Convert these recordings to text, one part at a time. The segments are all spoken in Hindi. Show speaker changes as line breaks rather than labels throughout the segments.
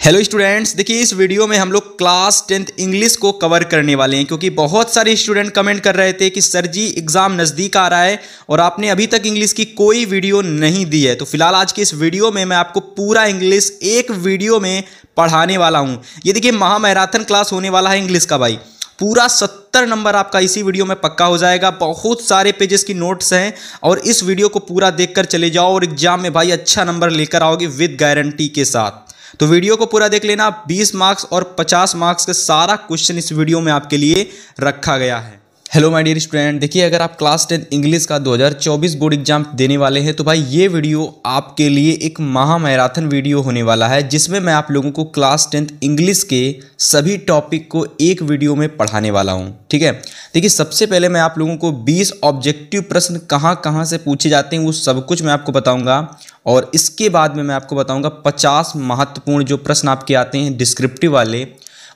हेलो स्टूडेंट्स, देखिए इस वीडियो में हम लोग क्लास 10th इंग्लिश को कवर करने वाले हैं क्योंकि बहुत सारे स्टूडेंट कमेंट कर रहे थे कि सर जी एग्ज़ाम नज़दीक आ रहा है और आपने अभी तक इंग्लिश की कोई वीडियो नहीं दी है। तो फिलहाल आज की इस वीडियो में मैं आपको पूरा इंग्लिश एक वीडियो में पढ़ाने वाला हूँ। ये देखिए महा मैराथन क्लास होने वाला है इंग्लिश का भाई। पूरा 70 नंबर आपका इसी वीडियो में पक्का हो जाएगा। बहुत सारे पेजेस की नोट्स हैं और इस वीडियो को पूरा देखकर चले जाओ और एग्जाम में भाई अच्छा नंबर लेकर आओगे विद गारंटी के साथ। तो वीडियो को पूरा देख लेना। 20 मार्क्स और 50 मार्क्स का सारा क्वेश्चन इस वीडियो में आपके लिए रखा गया है। हेलो माय डियर स्टूडेंट, देखिए अगर आप क्लास 10 इंग्लिश का 2024 बोर्ड एग्जाम देने वाले हैं तो भाई ये वीडियो आपके लिए एक महा मैराथन वीडियो होने वाला है जिसमें मैं आप लोगों को क्लास 10 इंग्लिश के सभी टॉपिक को एक वीडियो में पढ़ाने वाला हूं। ठीक है, देखिए सबसे पहले मैं आप लोगों को 20 ऑब्जेक्टिव प्रश्न कहाँ से पूछे जाते हैं वो सब कुछ मैं आपको बताऊँगा और इसके बाद में मैं आपको बताऊँगा 50 महत्वपूर्ण जो प्रश्न आपके आते हैं डिस्क्रिप्टिव वाले,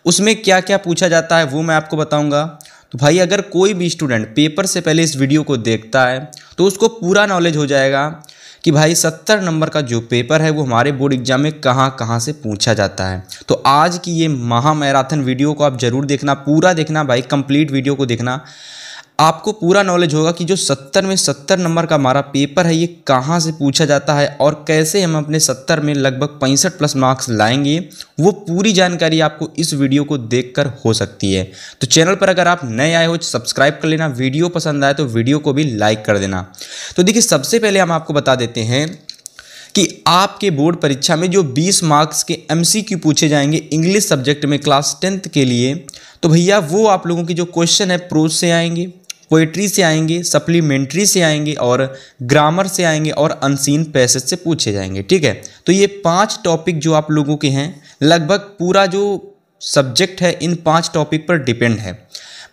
उसमें क्या क्या पूछा जाता है वो मैं आपको बताऊँगा। तो भाई अगर कोई भी स्टूडेंट पेपर से पहले इस वीडियो को देखता है तो उसको पूरा नॉलेज हो जाएगा कि भाई 70 नंबर का जो पेपर है वो हमारे बोर्ड एग्जाम में कहाँ से पूछा जाता है। तो आज की ये महा मैराथन वीडियो को आप ज़रूर देखना, पूरा देखना भाई, कंप्लीट वीडियो को देखना। आपको पूरा नॉलेज होगा कि जो 70 में 70 नंबर का हमारा पेपर है ये कहाँ से पूछा जाता है और कैसे हम अपने 70 में लगभग 65 प्लस मार्क्स लाएंगे, वो पूरी जानकारी आपको इस वीडियो को देखकर हो सकती है। तो चैनल पर अगर आप नए आए हो सब्सक्राइब कर लेना, वीडियो पसंद आए तो वीडियो को भी लाइक कर देना। तो देखिए सबसे पहले हम आपको बता देते हैं कि आपके बोर्ड परीक्षा में जो 20 मार्क्स के MCQ पूछे जाएंगे इंग्लिश सब्जेक्ट में क्लास 10th के लिए, तो भैया वो आप लोगों की जो क्वेश्चन है प्रोज से आएंगे, पोइट्री से आएंगे, सप्लीमेंट्री से आएंगे और ग्रामर से आएंगे और अनसीन पैसेज से पूछे जाएंगे। ठीक है, तो ये 5 टॉपिक जो आप लोगों के हैं, लगभग पूरा जो सब्जेक्ट है इन 5 टॉपिक पर डिपेंड है।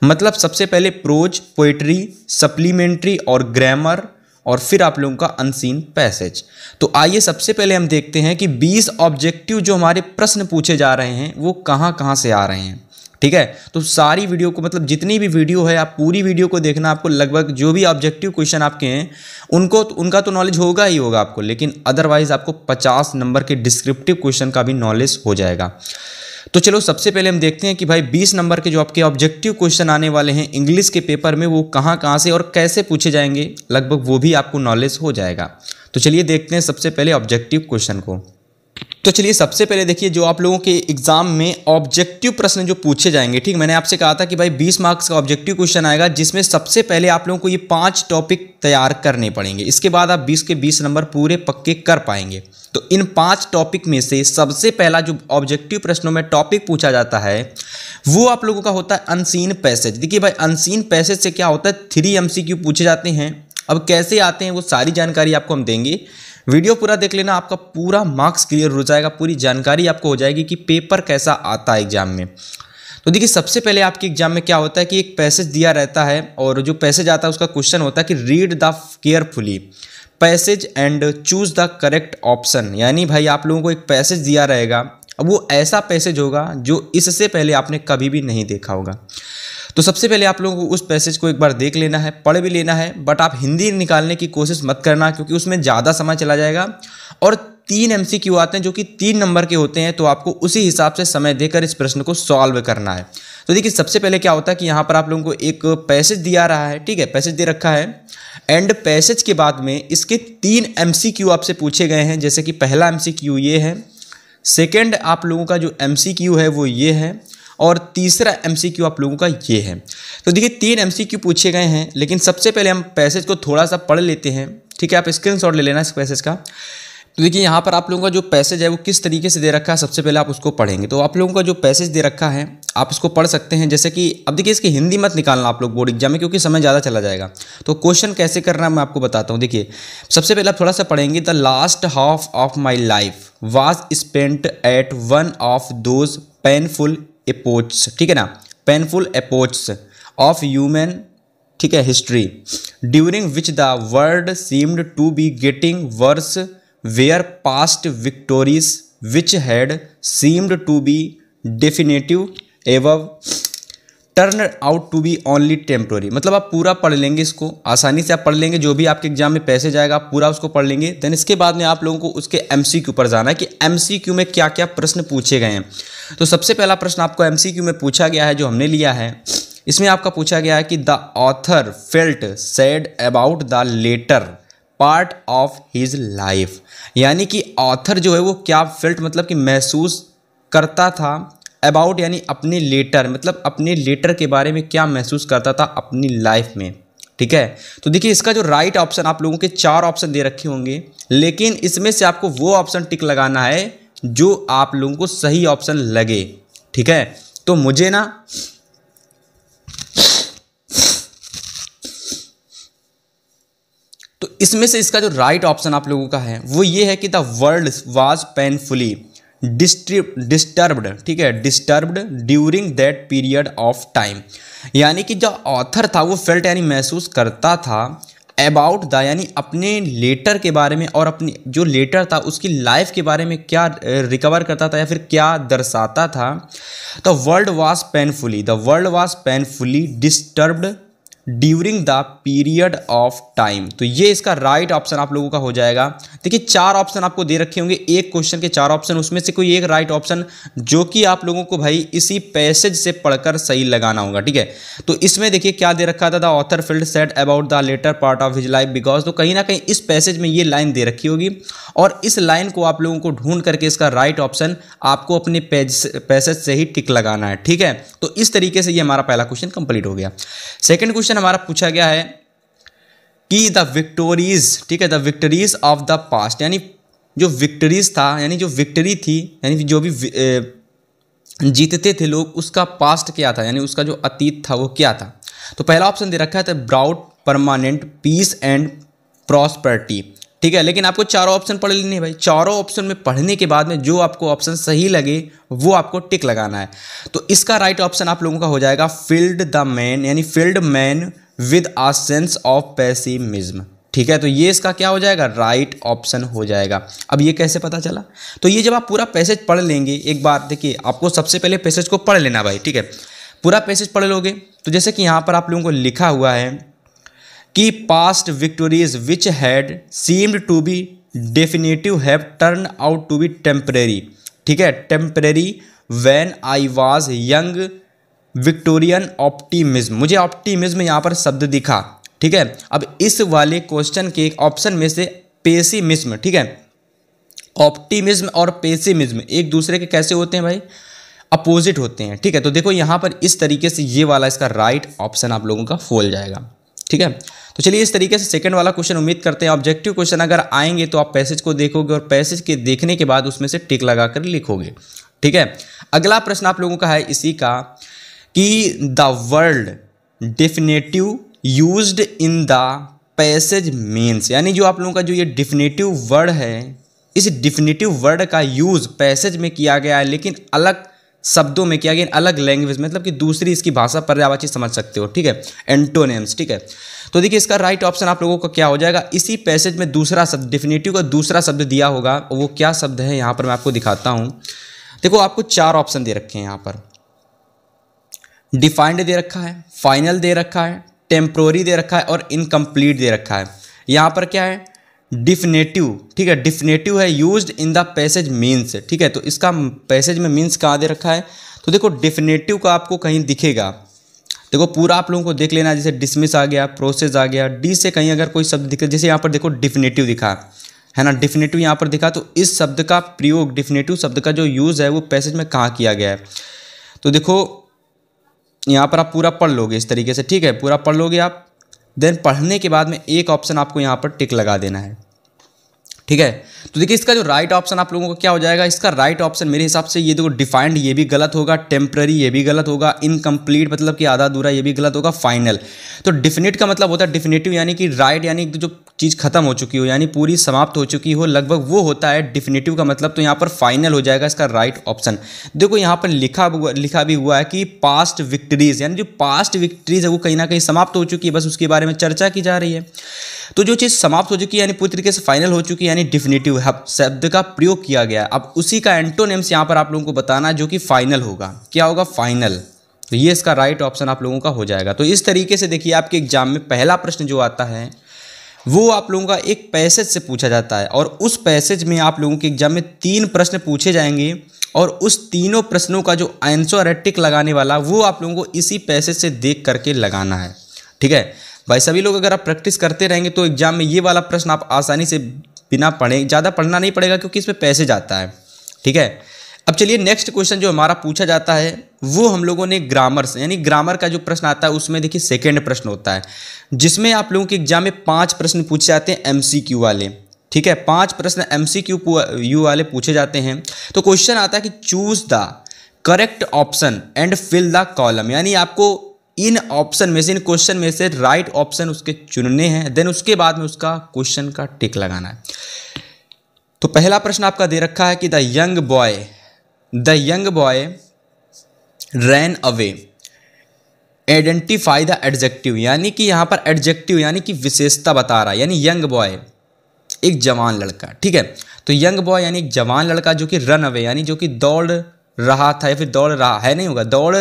मतलब सबसे पहले प्रोज, पोइट्री, सप्लीमेंट्री और ग्रामर और फिर आप लोगों का अनसीन पैसेज। तो आइए सबसे पहले हम देखते हैं कि 20 ऑब्जेक्टिव जो हमारे प्रश्न पूछे जा रहे हैं वो कहाँ से आ रहे हैं। ठीक है, तो सारी वीडियो को, मतलब जितनी भी वीडियो है आप पूरी वीडियो को देखना। आपको लगभग जो भी ऑब्जेक्टिव क्वेश्चन आपके हैं उनका तो नॉलेज होगा ही होगा आपको, लेकिन अदरवाइज आपको 50 नंबर के डिस्क्रिप्टिव क्वेश्चन का भी नॉलेज हो जाएगा। तो चलो सबसे पहले हम देखते हैं कि भाई 20 नंबर के जो आपके ऑब्जेक्टिव क्वेश्चन आने वाले हैं इंग्लिश के पेपर में वो कहाँ से और कैसे पूछे जाएंगे, लगभग वो भी आपको नॉलेज हो जाएगा। तो चलिए देखते हैं सबसे पहले ऑब्जेक्टिव क्वेश्चन को। तो चलिए सबसे पहले देखिए जो आप लोगों के एग्जाम में ऑब्जेक्टिव प्रश्न जो पूछे जाएंगे। ठीक, मैंने आपसे कहा था कि भाई 20 मार्क्स का ऑब्जेक्टिव क्वेश्चन आएगा जिसमें सबसे पहले आप लोगों को ये 5 टॉपिक तैयार करने पड़ेंगे। इसके बाद आप 20 के 20 नंबर पूरे पक्के कर पाएंगे। तो इन 5 टॉपिक में से सबसे पहला जो ऑब्जेक्टिव प्रश्नों में टॉपिक पूछा जाता है वो आप लोगों का होता है अनसीन पैसेज। देखिए भाई अनसीन पैसेज से क्या होता है, 3 MCQ पूछे जाते हैं। अब कैसे आते हैं वो सारी जानकारी आपको हम देंगे। वीडियो पूरा देख लेना, आपका पूरा मार्क्स क्लियर हो जाएगा, पूरी जानकारी आपको हो जाएगी कि पेपर कैसा आता है एग्जाम में। तो देखिए सबसे पहले आपके एग्जाम में क्या होता है कि एक पैसेज दिया रहता है और जो पैसेज आता है उसका क्वेश्चन होता है कि read the carefully passage and choose the correct option. यानी भाई आप लोगों को एक पैसेज दिया रहेगा, अब वो ऐसा पैसेज होगा जो इससे पहले आपने कभी भी नहीं देखा होगा। तो सबसे पहले आप लोगों को उस पैसेज को एक बार देख लेना है, पढ़ भी लेना है, बट आप हिंदी निकालने की कोशिश मत करना क्योंकि उसमें ज़्यादा समय चला जाएगा। और 3 MCQ आते हैं जो कि 3 नंबर के होते हैं, तो आपको उसी हिसाब से समय देकर इस प्रश्न को सॉल्व करना है। तो देखिए सबसे पहले क्या होता है कि यहाँ पर आप लोगों को एक पैसेज दिया रहा है। ठीक है, पैसेज दे रखा है एंड पैसेज के बाद में इसके 3 MCQ आपसे पूछे गए हैं। जैसे कि पहला MCQ ये है, सेकेंड आप लोगों का जो MCQ है वो ये है और तीसरा MCQ आप लोगों का ये है। तो देखिए 3 MCQ पूछे गए हैं, लेकिन सबसे पहले हम पैसेज को थोड़ा सा पढ़ लेते हैं। ठीक है, आप स्क्रीनशॉट ले लेना इस पैसेज का। तो देखिए यहाँ पर आप लोगों का जो पैसेज है वो किस तरीके से दे रखा है, सबसे पहले आप उसको पढ़ेंगे। तो आप लोगों का जो पैसेज दे रखा है आप इसको पढ़ सकते हैं। जैसे कि अब देखिए इसकी हिंदी मत निकालना आप लोग बोर्ड एग्जाम में क्योंकि समय ज़्यादा चला जाएगा। तो क्वेश्चन कैसे करना मैं आपको बताता हूँ। देखिए सबसे पहले आप थोड़ा सा पढ़ेंगे, the last half of my life was spent at one of those painful epoch. ठीक है ना, पेनफुल एपोच ऑफ ह्यूमन, ठीक है, history during which the world seemed to be getting worse where past victories which had seemed to be definitive have turn out to be only temporary, मतलब आप पूरा पढ़ लेंगे, इसको आसानी से आप पढ़ लेंगे, जो भी आपके एग्जाम में पैसेज आएगा आप पूरा उसको पढ़ लेंगे। देन इसके बाद में आप लोगों को उसके एमसीक्यू पर जाना है कि एमसीक्यू में क्या क्या प्रश्न पूछे गए हैं। तो सबसे पहला प्रश्न आपको एमसीक्यू में पूछा गया है, जो हमने लिया है, इसमें आपका पूछा गया है कि the author felt sad about the latter part of his life, यानी कि ऑथर जो है वो क्या फेल्ट मतलब कि महसूस करता था, अबाउट यानी अपने लेटर, मतलब अपने लेटर के बारे में क्या महसूस करता था अपनी लाइफ में। ठीक है, तो देखिए इसका जो राइट ऑप्शन, आप लोगों के 4 ऑप्शन दे रखे होंगे, लेकिन इसमें से आपको वो ऑप्शन टिक लगाना है जो आप लोगों को सही ऑप्शन लगे। ठीक है, तो मुझे ना तो इसमें से इसका जो राइट ऑप्शन आप लोगों का है वो ये है कि the world was painfully disturbed, ठीक है, disturbed during that period of time, यानी कि जो ऑथर था वो फेल्ट यानी महसूस करता था, अबाउट द यानी अपने लेटर के बारे में, और अपनी जो लेटर था उसकी लाइफ के बारे में क्या रिकवर करता था या फिर क्या दर्शाता था। The world was painfully disturbed during the period of time, तो ये इसका राइट ऑप्शन आप लोगों का हो जाएगा। देखिए 4 ऑप्शन आपको दे रखे होंगे, एक क्वेश्चन के 4 ऑप्शन, उसमें से कोई एक राइट ऑप्शन जो कि आप लोगों को भाई इसी पैसेज से पढ़कर सही लगाना होगा। ठीक है, तो इसमें देखिए क्या दे रखा था, the author felt sad about the latter part of his life because, तो कहीं ना कहीं इस पैसेज में ये लाइन दे रखी होगी और इस लाइन को आप लोगों को ढूंढ करके इसका राइट ऑप्शन आपको अपने पैसेज से ही टिक लगाना है। ठीक है, तो इस तरीके से ये हमारा पहला क्वेश्चन कंप्लीट हो गया। सेकंड क्वेश्चन हमारा पूछा गया है कि द विक्टोरीज, ठीक है, द विक्टोरीज ऑफ द पास्ट, यानी जो विक्टोरीज था, यानी जो विक्ट्री थी, यानी जो भी जीतते थे लोग, उसका पास्ट क्या था, यानी उसका जो अतीत था वो क्या था। तो पहला ऑप्शन दे रखा है the brought permanent peace and prosperity. ठीक है, लेकिन आपको 4 ऑप्शन पढ़ लेने हैं भाई, 4 ऑप्शन में पढ़ने के बाद में जो आपको ऑप्शन सही लगे वो आपको टिक लगाना है। तो इसका राइट ऑप्शन आप लोगों का हो जाएगा फील्ड द मैन, यानी field man with a sense of pessimism. ठीक है, तो ये इसका क्या हो जाएगा, राइट ऑप्शन हो जाएगा। अब ये कैसे पता चला, तो ये जब आप पूरा पैसेज पढ़ लेंगे, एक बार देखिए आपको सबसे पहले पैसेज को पढ़ लेना भाई। ठीक है, पूरा पैसेज पढ़ लोगे तो जैसे कि यहाँ पर आप लोगों को लिखा हुआ है कि past victories which had seemed to be definitive have turn out to be temporary. ठीक है, temporary when I was young Victorian optimism, मुझे ऑप्टिमिज्म यहाँ पर शब्द दिखा। ठीक है, अब इस वाले क्वेश्चन के ऑप्शन में से पेसिमिज्म, ठीक है, ऑप्टिमिज्म और पेसिमिज्म एक दूसरे के कैसे होते हैं भाई, अपोजिट होते हैं। ठीक है, तो देखो यहाँ पर इस तरीके से ये वाला इसका राइट ऑप्शन आप लोगों का फॉल जाएगा। ठीक है, तो चलिए इस तरीके से सेकंड वाला क्वेश्चन उम्मीद करते हैं ऑब्जेक्टिव क्वेश्चन अगर आएंगे तो आप पैसेज को देखोगे और पैसेज के देखने के बाद उसमें से टिक लगाकर लिखोगे। ठीक है, अगला प्रश्न आप लोगों का है इसी का कि the word definitive used in the passage means, यानी जो आप लोगों का जो ये डिफिनेटिव वर्ड है, इस डिफिनेटिव वर्ड का यूज पैसेज में किया गया है, लेकिन अलग शब्दों में किया गया, अलग लैंग्वेज, मतलब कि दूसरी इसकी भाषा पर्यायवाची समझ सकते हो। ठीक है, एंटोनिम्स। ठीक है, तो देखिए इसका राइट ऑप्शन आप लोगों का क्या हो जाएगा, इसी पैसेज में दूसरा शब्द, डिफिनेटिव का दूसरा शब्द दिया होगा, वो क्या शब्द है यहाँ पर मैं आपको दिखाता हूँ। देखो आपको 4 ऑप्शन दे रखे हैं यहाँ पर, डिफाइंड दे रखा है, फाइनल दे रखा है, टेम्पोररी दे रखा है और इनकम्प्लीट दे रखा है। यहाँ पर क्या है, डिफिनेटिव। ठीक है, डिफिनेटिव है used in the passage means. ठीक है, तो इसका पैसेज में मीन्स कहाँ दे रखा है, तो देखो डिफिनेटिव का आपको कहीं दिखेगा, देखो पूरा आप लोगों को देख लेना, जैसे डिसमिस आ गया, प्रोसेस आ गया, डी से कहीं अगर कोई शब्द दिखे, जैसे यहाँ पर देखो डिफिनेटिव दिखा है ना, डिफिनेटिव यहाँ पर दिखा, तो इस शब्द का प्रयोग, डिफिनेटिव शब्द का जो यूज़ है वो पैसेज में कहाँ किया गया है। तो देखो यहाँ पर आप पूरा पढ़ लोगे इस तरीके से। ठीक है, पूरा पढ़ लोगे आप, देन पढ़ने के बाद में एक ऑप्शन आपको यहाँ पर टिक लगा देना है। ठीक है, तो देखिए इसका जो राइट ऑप्शन आप लोगों को क्या हो जाएगा, इसका राइट ऑप्शन मेरे हिसाब से ये देखो डिफाइंड ये भी गलत होगा, टेम्पररी ये भी गलत होगा, इनकम्प्लीट मतलब कि आधा अधूरा ये भी गलत होगा, फाइनल। तो डिफिनिट का मतलब होता है डिफिनेटिव, यानी कि राइट, यानी जो चीज़ खत्म हो चुकी हो, यानी पूरी समाप्त हो चुकी हो लगभग, वो होता है डिफिनेटिव का मतलब। तो यहाँ पर फाइनल हो जाएगा इसका राइट ऑप्शन। देखो यहाँ पर लिखा भी हुआ है कि पास्ट विक्ट्रीज, यानी जो पास्ट विक्ट्रीज है वो कहीं ना कहीं समाप्त हो चुकी है, बस उसके बारे में चर्चा की जा रही है। तो जो चीज़ समाप्त हो चुकी है यानी पूरी तरीके से फाइनल हो चुकी है, यानी डिफिनेटिव शब्द का प्रयोग किया गया है। अब उसी का एंटोनिम्स यहाँ पर आप लोगों को बताना है जो कि फाइनल होगा। क्या होगा, फाइनल। तो ये इसका राइट ऑप्शन आप लोगों का हो जाएगा। तो इस तरीके से देखिए आपके एग्जाम में पहला प्रश्न जो आता है वो आप लोगों का एक पैसेज से पूछा जाता है, और उस पैसेज में आप लोगों के एग्जाम में 3 प्रश्न पूछे जाएंगे, और उस तीनों प्रश्नों का जो आंसर है टिक लगाने वाला वो आप लोगों को इसी पैसेज से देख करके लगाना है। ठीक है भाई, सभी लोग अगर आप प्रैक्टिस करते रहेंगे तो एग्जाम में ये वाला प्रश्न आप आसानी से बिना पढ़े, ज़्यादा पढ़ना नहीं पड़ेगा क्योंकि इसमें पैसेज आता है। ठीक है, अब चलिए नेक्स्ट क्वेश्चन जो हमारा पूछा जाता है वो हम लोगों ने ग्रामर से, यानी ग्रामर का जो प्रश्न आता है उसमें देखिए सेकंड प्रश्न होता है, जिसमें आप लोगों के एग्जाम में 5 प्रश्न पूछे जाते हैं MCQ वाले। ठीक है, 5 प्रश्न MCQ वाले पूछे जाते हैं। तो क्वेश्चन आता है कि choose the correct option and fill the column, यानी आपको इन ऑप्शन में से, इन क्वेश्चन में से राइट ऑप्शन उसके चुनने हैं, देन उसके बाद में उसका क्वेश्चन का टिक लगाना है। तो पहला प्रश्न आपका दे रखा है कि the young boy ran away, identify the adjective, यानी कि यहाँ पर एडजेक्टिव यानी कि विशेषता बता रहा है, यानी यंग बॉय एक जवान लड़का। ठीक है, तो यंग बॉय यानी एक जवान लड़का जो कि रन अवे यानी जो कि दौड़ रहा था, या फिर दौड़ रहा है, नहीं होगा दौड़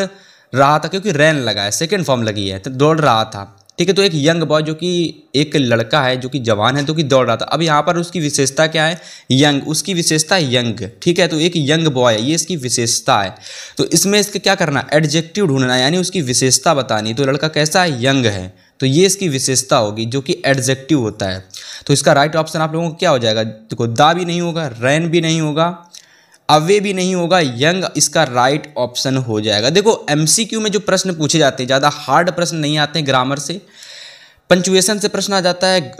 रहा था क्योंकि रैन लगा है, सेकंड फॉर्म लगी है, तो दौड़ रहा था। ठीक है, तो एक यंग बॉय जो कि एक लड़का है जो कि जवान है, जो कि दौड़ रहा था। अब यहाँ पर उसकी विशेषता क्या है? यंग, उसकी विशेषता है यंग। ठीक है, तो एक यंग बॉय है, ये इसकी विशेषता है। तो इसमें इसके क्या करना है? एडजेक्टिव ढूंढना है, यानी उसकी विशेषता बतानी। तो लड़का कैसा है? यंग है, तो ये इसकी विशेषता होगी जो कि एडजेक्टिव होता है। तो इसका राइट ऑप्शन आप लोगों को क्या हो जाएगा? देखो, दा भी नहीं होगा, रैन भी नहीं होगा, अवे भी नहीं होगा, यंग इसका राइट ऑप्शन हो जाएगा। देखो MCQ में जो प्रश्न पूछे जाते हैं ज़्यादा हार्ड प्रश्न नहीं आते हैं, ग्रामर से, पंचुएशन से प्रश्न आ जाता है,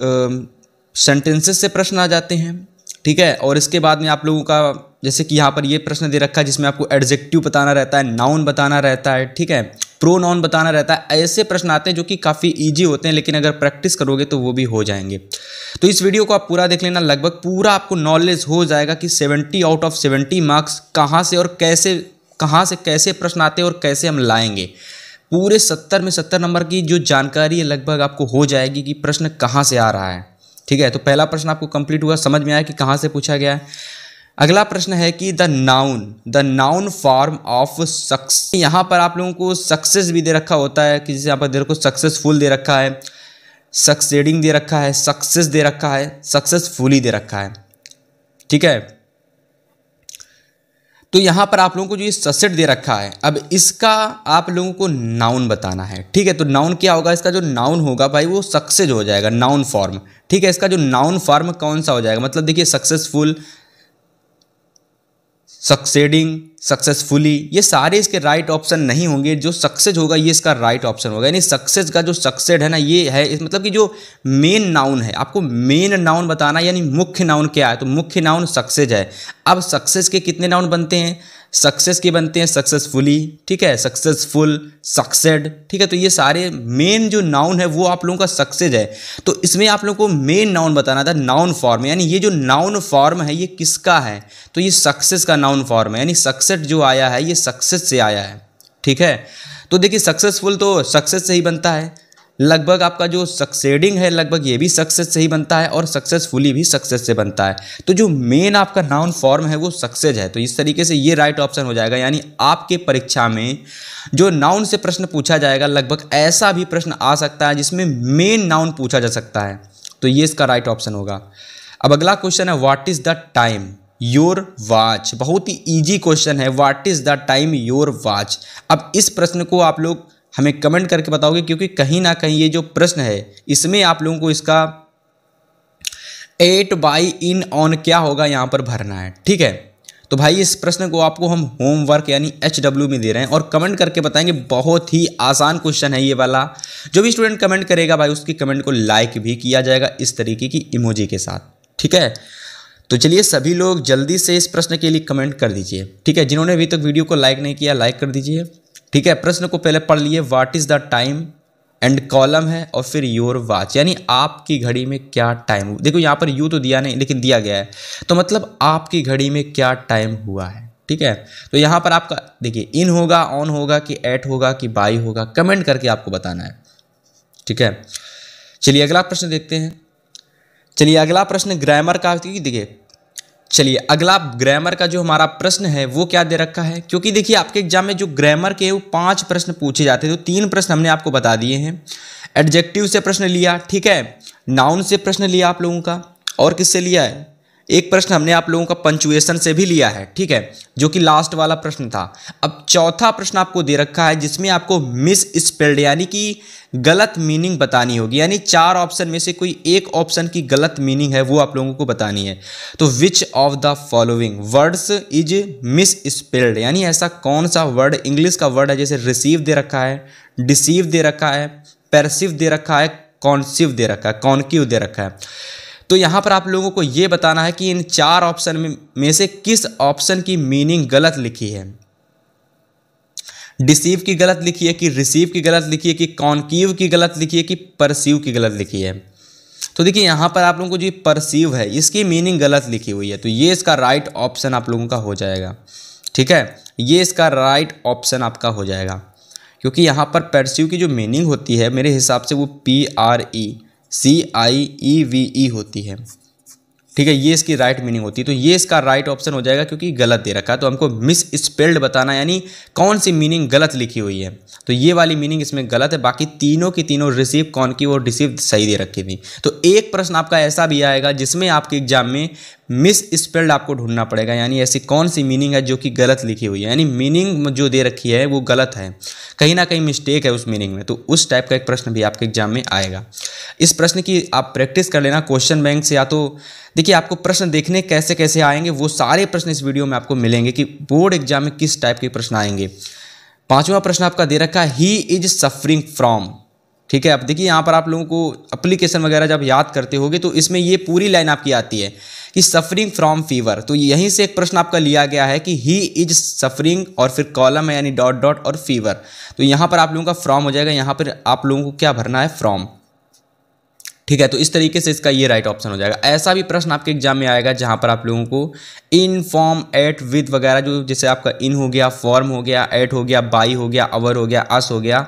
सेंटेंसेस से प्रश्न आ जाते हैं। ठीक है, और इसके बाद में आप लोगों का जैसे कि यहाँ पर ये प्रश्न दे रखा है जिसमें आपको एडजेक्टिव बताना रहता है, नाउन बताना रहता है, ठीक है, प्रोनाउन बताना रहता है। ऐसे प्रश्न आते हैं जो कि काफ़ी ईजी होते हैं, लेकिन अगर प्रैक्टिस करोगे तो वो भी हो जाएंगे। तो इस वीडियो को आप पूरा देख लेना, लगभग पूरा आपको नॉलेज हो जाएगा कि 70 आउट ऑफ 70 मार्क्स कहाँ से और कैसे प्रश्न आते हैं और कैसे हम लाएंगे। पूरे 70 में 70 नंबर की जो जानकारी है लगभग आपको हो जाएगी कि प्रश्न कहाँ से आ रहा है। ठीक है, तो पहला प्रश्न आपको कंप्लीट हुआ, समझ में आया कि कहाँ से पूछा गया है। अगला प्रश्न है कि the noun form of success. यहाँ पर आप लोगों को सक्सेस भी दे रखा होता है कि जैसे यहाँ पर देखो सक्सेसफुल दे रखा है, सक्सेडिंग दे रखा है, सक्सेस दे रखा है, सक्सेसफुली दे रखा है। ठीक है, तो यहाँ पर आप लोगों को जो ये ससेट दे रखा है, अब इसका आप लोगों को नाउन बताना है। ठीक है, तो नाउन क्या होगा? इसका जो नाउन होगा भाई वो सक्सेस हो जाएगा, नाउन फॉर्म। ठीक है, इसका जो नाउन फॉर्म कौन सा हो जाएगा? मतलब देखिए सक्सेसफुल, सक्सेडिंग, सक्सेसफुली, ये सारे इसके राइट ऑप्शन नहीं होंगे। जो सक्सेस होगा ये इसका राइट ऑप्शन होगा, यानी सक्सेस का जो सक्सेड है ना, ये है मतलब कि जो मेन नाउन है, आपको मेन नाउन बताना, यानी मुख्य नाउन क्या है? तो मुख्य नाउन सक्सेस है। अब सक्सेस के कितने नाउन बनते हैं? सक्सेस के बनते हैं सक्सेसफुली, ठीक है, सक्सेसफुल, सक्सेड। ठीक है, तो ये सारे मेन जो नाउन है वो आप लोगों का सक्सेस है। तो इसमें आप लोगों को मेन नाउन बताना था, नाउन फॉर्म, यानी ये जो नाउन फॉर्म है ये किसका है? तो ये सक्सेस का नाउन फॉर्म है, यानी सक्सेस जो आया है ये सक्सेस से आया है। ठीक है, तो देखिए सक्सेसफुल तो सक्सेस से ही बनता है, लगभग आपका जो सक्सेडिंग है लगभग ये भी सक्सेस से ही बनता है, और सक्सेसफुली भी सक्सेस से बनता है। तो जो मेन आपका नाउन फॉर्म है वो सक्सेस है। तो इस तरीके से ये राइट ऑप्शन हो जाएगा, यानी आपके परीक्षा में जो नाउन से प्रश्न पूछा जाएगा लगभग ऐसा भी प्रश्न आ सकता है जिसमें मेन नाउन पूछा जा सकता है। तो ये इसका राइट ऑप्शन होगा। अब अगला क्वेश्चन है what is the time your watch. बहुत ही ईजी क्वेश्चन है, what is the time your watch. अब इस प्रश्न को आप लोग हमें कमेंट करके बताओगे, क्योंकि कहीं ना कहीं ये जो प्रश्न है इसमें आप लोगों को इसका 8 बाई इन ऑन क्या होगा यहाँ पर भरना है। ठीक है, तो भाई इस प्रश्न को आपको हम होमवर्क यानी HW में दे रहे हैं और कमेंट करके बताएंगे। बहुत ही आसान क्वेश्चन है ये वाला। जो भी स्टूडेंट कमेंट करेगा भाई उसकी कमेंट को लाइक भी किया जाएगा इस तरीके की इमोजी के साथ। ठीक है, तो चलिए सभी लोग जल्दी से इस प्रश्न के लिए कमेंट कर दीजिए। ठीक है, जिन्होंने अभी तक वीडियो को लाइक नहीं किया लाइक कर दीजिए। ठीक है, प्रश्न को पहले पढ़ लिए, what is the time and column है और फिर योर वॉच, यानी आपकी घड़ी में क्या टाइम। देखो यहाँ पर यू तो दिया नहीं लेकिन दिया गया है, तो मतलब आपकी घड़ी में क्या टाइम हुआ है। ठीक है, तो यहाँ पर आपका देखिए इन होगा, ऑन होगा कि एट होगा कि बाई होगा, कमेंट करके आपको बताना है। ठीक है, चलिए अगला प्रश्न देखते हैं। चलिए अगला प्रश्न ग्रामर का। देखिए चलिए अगला ग्रामर का जो हमारा प्रश्न है वो क्या दे रखा है, क्योंकि देखिए आपके एग्जाम में जो ग्रामर के वो 5 प्रश्न पूछे जाते हैं, तो 3 प्रश्न हमने आपको बता दिए हैं। एडजेक्टिव से प्रश्न लिया, ठीक है, नाउन से प्रश्न लिया आप लोगों का, और किससे लिया है, एक प्रश्न हमने आप लोगों का पंचुएशन से भी लिया है, ठीक है, जो कि लास्ट वाला प्रश्न था। अब चौथा प्रश्न आपको दे रखा है जिसमें आपको मिस स्पेल्ड यानी कि गलत मीनिंग बतानी होगी, यानी 4 ऑप्शन में से कोई एक ऑप्शन की गलत मीनिंग है वो आप लोगों को बतानी है। तो which of the following words is miss spelled, यानी ऐसा कौन सा वर्ड इंग्लिश का वर्ड है, जैसे रिसीव दे रखा है, डिसीव दे रखा है, परसीव दे रखा है, कॉन्सीव दे रखा है, कॉन्क्यू दे रखा है। तो यहाँ पर आप लोगों को ये बताना है कि इन 4 ऑप्शन में से किस ऑप्शन की मीनिंग गलत लिखी है। डिसीव की गलत लिखी है, कि रिसीव की गलत लिखी है, कि कॉन्क्यू की गलत लिखी है, कि परसीव की गलत लिखी है। तो देखिए यहाँ पर आप लोगों को जो परसीव है इसकी मीनिंग गलत लिखी हुई है, तो ये इसका राइट ऑप्शन आप लोगों का हो जाएगा, ठीक है, ये इसका राइट ऑप्शन आपका हो जाएगा, क्योंकि यहाँ पर परसीव की जो मीनिंग होती है मेरे हिसाब से वो PRECIEVE होती है, ठीक है, ये इसकी राइट मीनिंग होती है। तो ये इसका राइट ऑप्शन हो जाएगा क्योंकि गलत दे रखा है, तो हमको मिस स्पेल्ड बताना यानी कौन सी मीनिंग गलत लिखी हुई है, तो ये वाली मीनिंग इसमें गलत है। बाकी तीनों की तीनों रिसीव, कॉन्क्यू और डिसीव सही दे रखी थी। तो एक प्रश्न आपका ऐसा भी आएगा जिसमें आपके एग्जाम में मिस स्पेल्ड आपको ढूंढना पड़ेगा, यानी ऐसी कौन सी मीनिंग है जो कि गलत लिखी हुई है, यानी मीनिंग जो दे रखी है वो गलत है, कहीं ना कहीं मिस्टेक है उस मीनिंग में। तो उस टाइप का एक प्रश्न भी आपके एग्जाम में आएगा। इस प्रश्न की आप प्रैक्टिस कर लेना क्वेश्चन बैंक से, या तो देखिए आपको प्रश्न देखने कैसे कैसे आएंगे वो सारे प्रश्न इस वीडियो में आपको मिलेंगे कि बोर्ड एग्जाम में किस टाइप के प्रश्न आएंगे। 5वां प्रश्न आपका दे रखा है ही इज सफरिंग फ्रॉम, ठीक है। अब देखिए यहाँ पर आप लोगों को एप्लीकेशन वगैरह जब याद करते होगे तो इसमें ये पूरी लाइन आपकी आती है कि सफरिंग फ्रॉम फीवर, तो यहीं से एक प्रश्न आपका लिया गया है कि ही इज सफरिंग और फिर कॉलम है यानी डॉट डॉट और फीवर, तो यहाँ पर आप लोगों का फ्रॉम हो जाएगा, यहाँ पर आप लोगों को क्या भरना है, फ्रॉम, ठीक है। तो इस तरीके से इसका ये राइट ऑप्शन हो जाएगा। ऐसा भी प्रश्न आपके एग्जाम में आएगा जहाँ पर आप लोगों को इन, फॉर्म, एट, विद वगैरह, जो जैसे आपका इन हो गया, फॉर्म हो गया, एट हो गया, बाई हो गया, अवर हो गया, अस हो गया,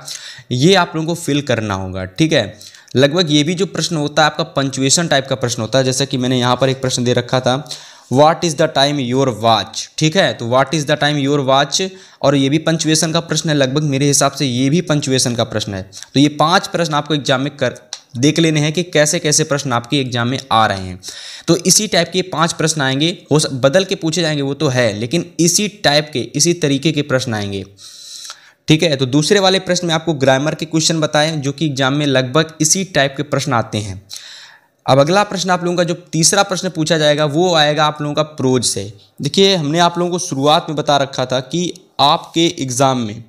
ये आप लोगों को फिल करना होगा, ठीक है। लगभग ये भी जो प्रश्न होता है आपका पंचुएशन टाइप का प्रश्न होता है, जैसा कि मैंने यहाँ पर एक प्रश्न दे रखा था, what is the time your watch, ठीक है, तो what is the time your watch, और ये भी पंचुएशन का प्रश्न है, लगभग मेरे हिसाब से ये भी पंचुएशन का प्रश्न है। तो ये 5 प्रश्न आपको एग्जाम में देख लेने हैं कि कैसे कैसे प्रश्न आपके एग्जाम में आ रहे हैं। तो इसी टाइप के 5 प्रश्न आएंगे, हो बदल के पूछे जाएंगे वो तो है, लेकिन इसी टाइप के इसी तरीके के प्रश्न आएंगे, ठीक है। तो दूसरे वाले प्रश्न में आपको ग्रामर के क्वेश्चन बताए जो कि एग्जाम में लगभग इसी टाइप के प्रश्न आते हैं। अब अगला प्रश्न आप लोगों का जो तीसरा प्रश्न पूछा जाएगा वो आएगा आप लोगों का प्रोज से। देखिए हमने आप लोगों को शुरुआत में बता रखा था कि आपके एग्जाम में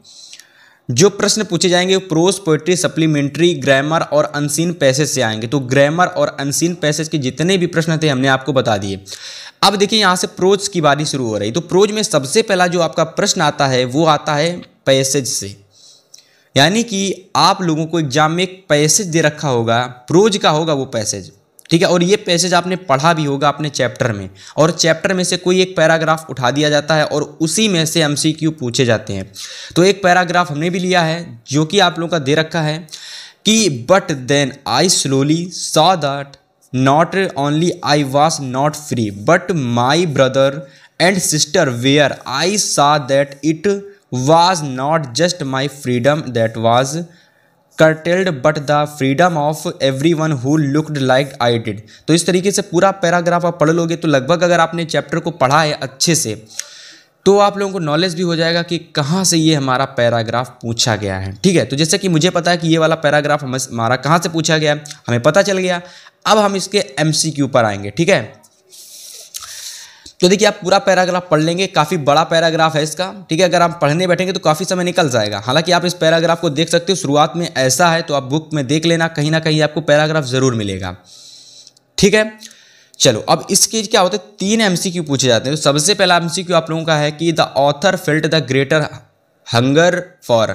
जो प्रश्न पूछे जाएंगे वो प्रोज, पोएट्री, सप्लीमेंट्री, ग्रामर और अनसीन पैसेज से आएंगे। तो ग्रामर और अनसीन पैसेज के जितने भी प्रश्न थे हमने आपको बता दिए। अब देखिए यहाँ से प्रोज की बारी शुरू हो रही। तो प्रोज में सबसे पहला जो आपका प्रश्न आता है वो आता है पैसेज से, यानी कि आप लोगों को एग्जाम में एक पैसेज दे रखा होगा, प्रोज का होगा वो पैसेज, ठीक है। और ये पैसेज आपने पढ़ा भी होगा अपने चैप्टर में, और चैप्टर में से कोई एक पैराग्राफ उठा दिया जाता है और उसी में से एमसीक्यू पूछे जाते हैं। तो एक पैराग्राफ हमने भी लिया है जो कि आप लोगों का दे रखा है कि but then I slowly saw that not only I was not free but my brother and sister where I saw that it was not just my freedom that was curtailed but the freedom of everyone who looked like I did। तो इस तरीके से पूरा पैराग्राफ आप पढ़ लोगे तो लगभग अगर आपने चैप्टर को पढ़ा है अच्छे से तो आप लोगों को नॉलेज भी हो जाएगा कि कहाँ से ये हमारा पैराग्राफ पूछा गया है, ठीक है। तो जैसे कि मुझे पता है कि ये वाला पैराग्राफ हमारा कहाँ से पूछा गया, हमें पता चल गया। अब हम इसके MCQ पर आएंगे, ठीक है। तो देखिए आप पूरा पैराग्राफ पढ़ लेंगे, काफ़ी बड़ा पैराग्राफ है इसका, ठीक है। अगर आप पढ़ने बैठेंगे तो काफ़ी समय निकल जाएगा। हालांकि आप इस पैराग्राफ को देख सकते हो, शुरुआत में ऐसा है तो आप बुक में देख लेना, कहीं ना कहीं आपको पैराग्राफ ज़रूर मिलेगा, ठीक है। चलो अब इसके क्या होते हैं, 3 MCQ पूछे जाते हैं। तो सबसे पहला MCQ आप लोगों का है कि the author felt the greater hunger for,